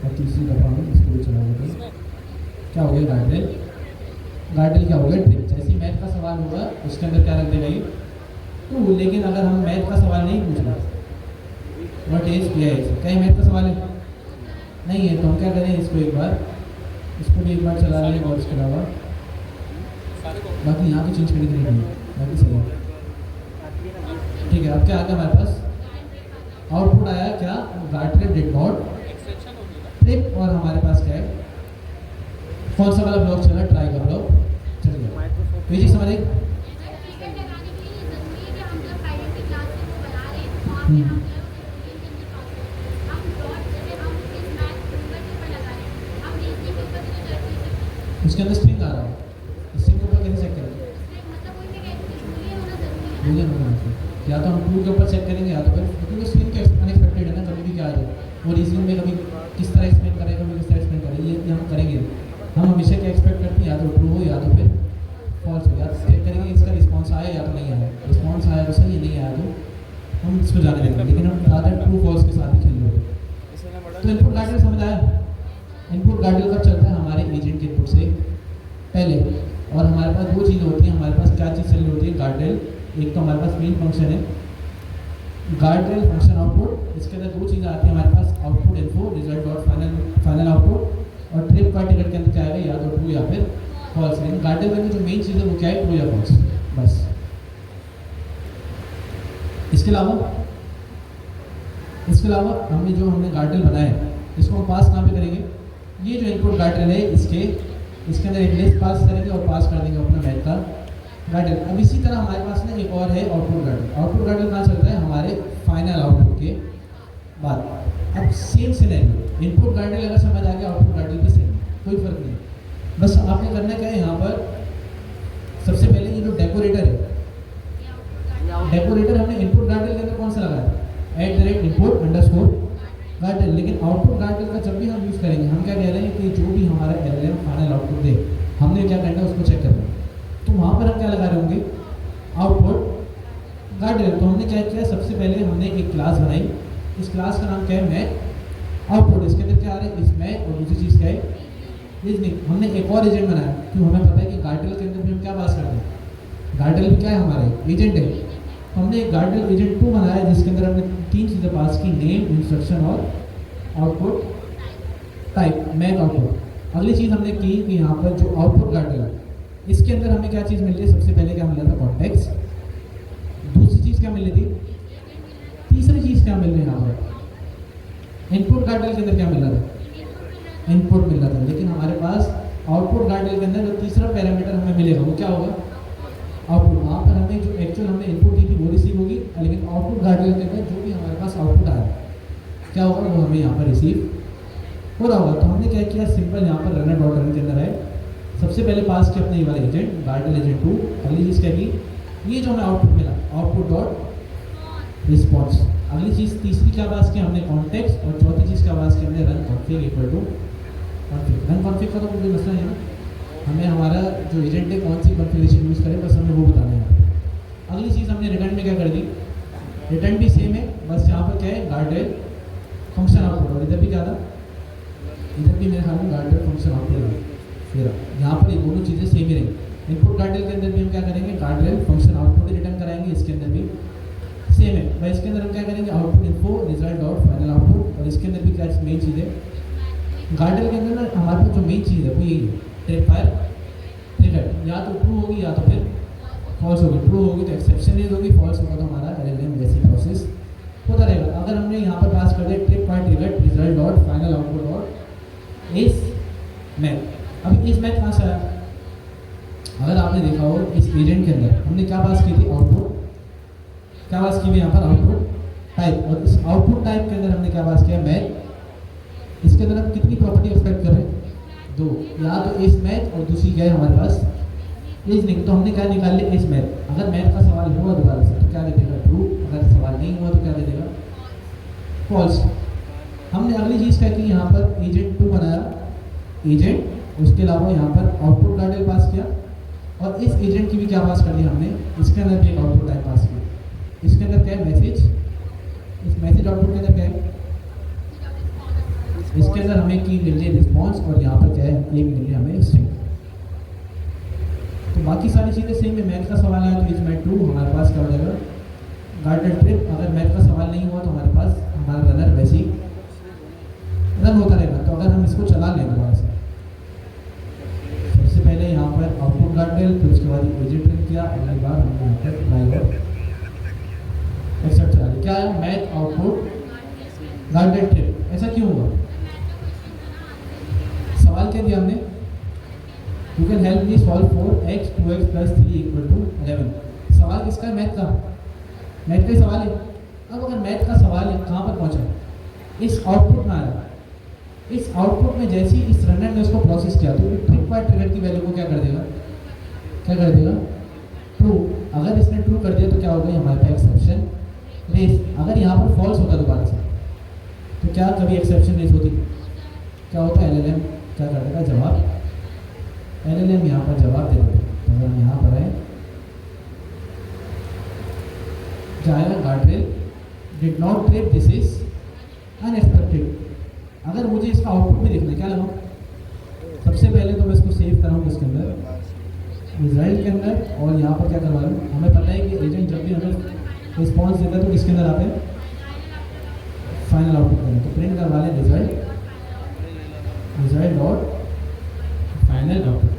और तीसरी दफ़ा हम इसको भी चला लेते हैं। क्या हो गया, गार्ड्रेल क्या हो गया, ट्रिक। जैसे मैथ का सवाल होगा उसके अंदर क्या रख देगा ये, ट्रू। लेकिन अगर हम मैथ का सवाल नहीं पूछ रहे, व्हाट इज प्लेस, क्या मैथ का सवाल है? नहीं है, तो हम क्या करें, इसको एक बार, इसको भी एक बार चला लें और इसके अलावा सारे को बाकी यहाँ को चेंज करने की नहीं है, बाकी सही है। ठीक है, अब क्या आ गया हमारे पास, आउटपुट आया क्या, गार्डरेल डिड नॉट एक्सटेंशन होगी ना। ट्रिप, और हमारे पास क्या है, कौन सा वाला ब्लॉक चला, ट्राई का ब्लॉक चल गया। तो ये चीज़ समझ आई? उसके अंदर स्ट्रिंग आ रहा है, स्ट्रिंग के ऊपर कैसे चेक करेंगे, बुलियन होगा आंसर। या तो हम ट्रू के ऊपर चेक करेंगे, या तो फिर क्योंकि स्ट्रिंग के अनएक्सपेक्टेड है ना, कभी भी क्या आ जाए, वो रीजनिंग में कभी किस तरह एक्सप्लेन करें, कभी किस तरह एक्सप्लेन करें, ये हम करेंगे। हम हमेशा क्या एक्सपेक्ट करते हैं, या तो ट्रू हो या तो फिर फॉल्स हो, या तो चेक करेंगे इसका रिस्पॉन्स आया या तो नहीं आया, रिस्पॉन्स आया तो सही, नहीं आया तो हम इसको जाने देंगे, लेकिन हम ज़्यादा ट्रू फॉल्स के साथ ही खेल रहे हैं। तो इनपुट गार्डल समझ आया, इनपुट गार्डल कब चलता है, हमारे एजेंट के इनपुट से पहले, और हमारे पास दो चीज़ें होती हैं, हमारे पास क्या चीज़ चल रही होती है, गार्डल, एक तो हमारे पास मेन फंक्शन है गार्डरेल फंक्शन आउटपुट, इसके अंदर दो चीज़ें आती हैं हमारे पास, output info result dot final output, और ट्रिप का टिकट के अंदर क्या आएगा, या तो ट्रू या फिर फॉल्स। लेकिन गार्डरेल के अंदर जो मेन चीज़ है वो क्या है, ट्रू या फॉल्स, बस। इसके अलावा हमने गार्डरेल बनाया है, इसको हम पास कहाँ पे करेंगे, ये जो इनपुट गार्डरेल है इसके अंदर एक लिस्ट पास करेंगे और पास कर देंगे अपना मैथ का गार्डरेल। अब इसी तरह हमारे पास ना एक और है आउटपुट गार्डरेल। आउटपुट गार्डरेल कहाँ चलता है, हमारे फाइनल आउटपुट के बाद। अब सेम सिनेरियो, इनपुट गार्डरेल अगर समझ आ गया, आउटपुट गार्डरेल भी सेम, कोई फर्क नहीं। बस आपने करना क्या है, यहाँ पर सबसे पहले ये जो डेकोरेटर है, डेकोरेटर हमने इनपुट गार्डरेल के अंदर कौन सा लगाया, @input _ गार्डरेल। लेकिन आउटपुट गार्डरेल का जब भी हम यूज़ करेंगे, हम क्या कह रहे हैं कि जो भी हमारा LLM फाइनल आउटपुट दे, हमने क्या करना है उसको चेक करना है। तो वहाँ पर हम क्या लगा रहे होंगे, आउटपुट गार्डरेल। तो हमने क्या किया, सबसे पहले हमने एक क्लास बनाई, इस क्लास का नाम क्या है, मैथ आउटपुट। इसके अंदर क्या आ रहा है, इस मैथ, और दूसरी चीज़ क्या है, रीजनिंग। हमने एक और एजेंट बनाया, क्यों, हमें पता है कि गार्डरेल के अंदर भी हम क्या पास करते हैं, गार्डरेल भी क्या है, हमारे एजेंट है। तो हमने एक गार्डरेल एजेंट 2 बनाया, जिसके अंदर हमने 3 चीज़ें पास की, नेम, इंस्ट्रक्शन और आउटपुट टाइप, मैथ आउटपुट। अगली चीज़ हमने की कि यहाँ पर जो आउटपुट गार्डरेल है, इसके अंदर हमें क्या चीज़ मिल रही है, सबसे पहले क्या मिल रहा था, कॉन्टेक्स्ट। दूसरी चीज़ क्या मिल रही थी, तीसरी चीज़ क्या मिल रही है, यहाँ पर इनपुट गार्डरेल के अंदर क्या मिल रहा था, इनपुट मिल रहा था। लेकिन हमारे पास आउटपुट गार्डरेल के अंदर जो तीसरा पैरामीटर हमें मिलेगा वो क्या होगा, आउटपुट। वहाँ पर हमें जो एक्चुअल हमने इनपुट दी थी वो रिसीव होगी, लेकिन आउटपुट गार्डरेल के अंदर जो भी हमारे पास आउटपुट आया क्या होगा, वो हमें यहाँ पर रिसीव हो रहा होगा। तो हमने क्या किया, सिंपल यहाँ पर रनर डॉट रन के अंदर है, सबसे पहले पास किया अपने ये वाला एजेंट, गार्डरेल एजेंट 2। अगली चीज़ क्या की, ये जो हमें आउटपुट मिला, आउटपुट डॉट रिस्पॉन्स। अगली चीज़ तीसरी क्या पास किया हमने, कॉन्टेक्स्ट। और चौथी चीज़ क्या पास किया हमने, run config equal to config. Run config का तो कोई मसला नहीं है ना, हमें हमारा जो एजेंट है कौन सी कॉन्फ़िगरेशन यूज़ करें, बस हमें वो बताना है। अगली चीज़ हमने रिटर्न में क्या कर दी, रिटर्न भी सेम है, बस यहाँ पर क्या है, गार्डरेल फंक्शन आउटपुट। और इधर भी क्या था, इधर भी मेरे ख्याल में गार्डरेल फंक्शन आउटपुट मेरा, यहाँ पर ये दोनों चीज़ें सेम ही रहेंगी। इनपुट गार्डरेल के अंदर भी हम क्या करेंगे, गार्डरेल फंक्शन आउटपुट रिटर्न कराएंगे, इसके अंदर भी सेम है। भाई इसके अंदर हम क्या करेंगे, output info result dot final output. और इसके अंदर भी क्या मेन चीज़ है, गार्डरेल के अंदर ना हमारे पास जो मेन चीज़ है वो यही है, ट्रिगर, या तो ट्रू होगी या तो फिर फॉल्स होगी। ट्रू होगी तो एक्सेप्शन रेज होगी, फॉल्स होगा तो हमारा LLM वैसी प्रोसेस होता रहेगा। अगर हमने यहाँ पर पास कर दिया trip by trigger result dot final output dot is math. अभी इस मैथ कहाँ से आया, अगर आपने देखा हो इस एजेंट के अंदर हमने क्या पास की थी, आउटपुट, क्या पास की हुई यहाँ पर, आउटपुट टाइप। और इस आउटपुट टाइप के अंदर हमने क्या पास किया, मैथ। इसके अंदर हम कितनी प्रॉपर्टी एक्सपेक्ट कर रहे हैं, 2, या तो इस मैथ और दूसरी क्या है हमारे पास, रीजनिंग। तो हमने क्या निकाल लिया, इस मैथ। अगर मैथ का सवाल हुआ दोबारा से तो क्या दे देगा, ट्रू। अगर सवाल नहीं हुआ तो क्या दे देगा, फॉल्स। हमने अगली चीज़ क्या की, यहाँ पर एजेंट 2 बनाया, एजेंट, उसके अलावा यहाँ पर आउटपुट गार्डरेल पास किया, और इस एजेंट की भी क्या पास कर दी हमने, इसके अंदर भी एक आउटपुट टाइप पास किया। इसके अंदर क्या है, मैसेज। इस मैसेज आउटपुट के अंदर क्या है, इसके अंदर हमें की मिल रही है रिस्पॉन्स, और यहाँ पर क्या है, ये मिल रही है हमें स्ट्रिंग। तो बाकी सारी चीज़ें सेम है। मैथ का सवाल आया तो इस मैथ 2 हमारे पास क्या हो जाएगा, गार्डरेल ट्रिप। अगर मैथ का सवाल नहीं हुआ तो हमारे पास हमारा क्या है, मैथ आउटपुट गार्डेड ट्रिप। ऐसा क्यों हुआ? सवाल क्या दिया हमने, you can help me solve 4x 2x + 3 = 11। सवाल किसका है? मैथ का। मैथ का ही सवाल है। अब अगर मैथ का सवाल है, कहाँ पर पहुँचा? इस आउटपुट में आया। इस आउटपुट में जैसे ही इस रनर ने उसको प्रोसेस किया तो ट्रिप बाय ट्रिगर की वैल्यू को क्या कर देगा? क्या कर देगा? ट्रू। अगर इसने ट्रू कर दिया तो क्या होगा? हमारे पास एक्सेप्शन रेस। अगर यहाँ पर फॉल्स होता दोबारा से तो क्या कभी एक्सेप्शन रेस होती? क्या होता? एलएलएम क्या कर देगा? जवाब। एलएलएम यहाँ पर जवाब दे देगा। तो अगर हम यहाँ पर आए, जाएगा guardrail did not trip, this is unexpected. अगर मुझे इसका आउटपुट भी देखना है, क्या लगाऊं? सबसे पहले तो मैं इसको सेव कराऊँ किसके अंदर? रिजल्ट के अंदर। और यहाँ पर क्या करवा लूँ? हमें पता है कि एजेंट जब भी हमें रिस्पॉन्स देता है तो किसके अंदर आते हैं? फाइनल आउटपुट के अंदर। तो प्रिंट करवा लें रिजल्ट डॉट फाइनल आउटपुट।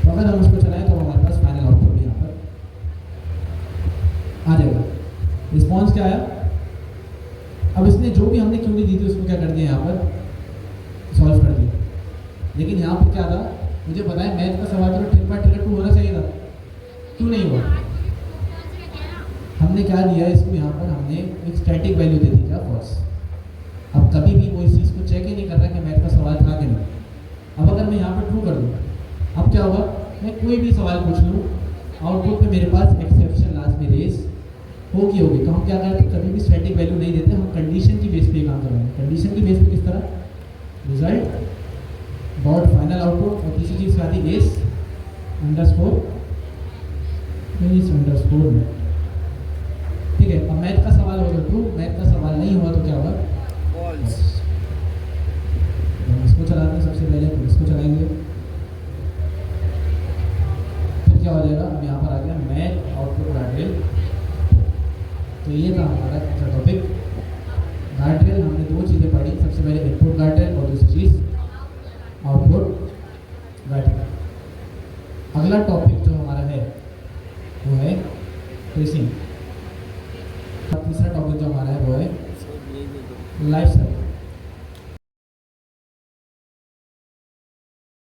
तो अगर हम उसको चलाएं तो हमारे पास फाइनल आउटपुट भी यहाँ पर आ जाएगा। रिस्पॉन्स क्या आया? अब इसने जो भी हमने क्यों दी थी उसको क्या कर दिया? यहाँ पर सॉल्व कर दिया। लेकिन यहाँ पर क्या था? मुझे पता है मैथ का सवाल तो ट्रिप बाय ट्रिगर 2 होना चाहिए था, क्यों नहीं हुआ? हमने क्या दिया इसको? यहाँ पर हमने एक स्टैटिक वैल्यू दे दी, क्या? फॉल्स। अब कभी भी वो इस चीज़ को चेक ही नहीं कर रहा कि मैथ का सवाल था कि नहीं। अब अगर मैं यहाँ पर ट्रू कर दूँ, अब क्या होगा? मैं कोई भी सवाल पूछ लूँ, आउटपुट पे मेरे पास एक्सेप्शन लास्ट में रेस होगी। तो हम क्या करते हैं? कभी भी स्टैटिक वैल्यू नहीं देते, हम कंडीशन की बेस पे काम करेंगे। कंडीशन की बेस पे किस तरह? Result dot final output. और तीसरी चीज़ क्या थी? एस अंडरस्कोर में। ठीक है। अब मैथ का सवाल होगा ट्रू, मैथ का सवाल नहीं हुआ तो क्या होगा? फॉल्स। हम इसको चलाते हैं सबसे पहले, फिर इसको चलाएंगे, फिर क्या हो जाएगा? अब यहाँ पर आ गया मैथ आउटपुट गार्डरेल। तो ये था हमारा टॉपिक गार्डरेल। हमने 2 चीज़ें पढ़ी, सबसे पहले इनपुट गार्डरेल और दूसरी चीज़ आउटपुट गार्डरेल। अगला टॉपिक जो हमारा है वो है ट्रेसिंग।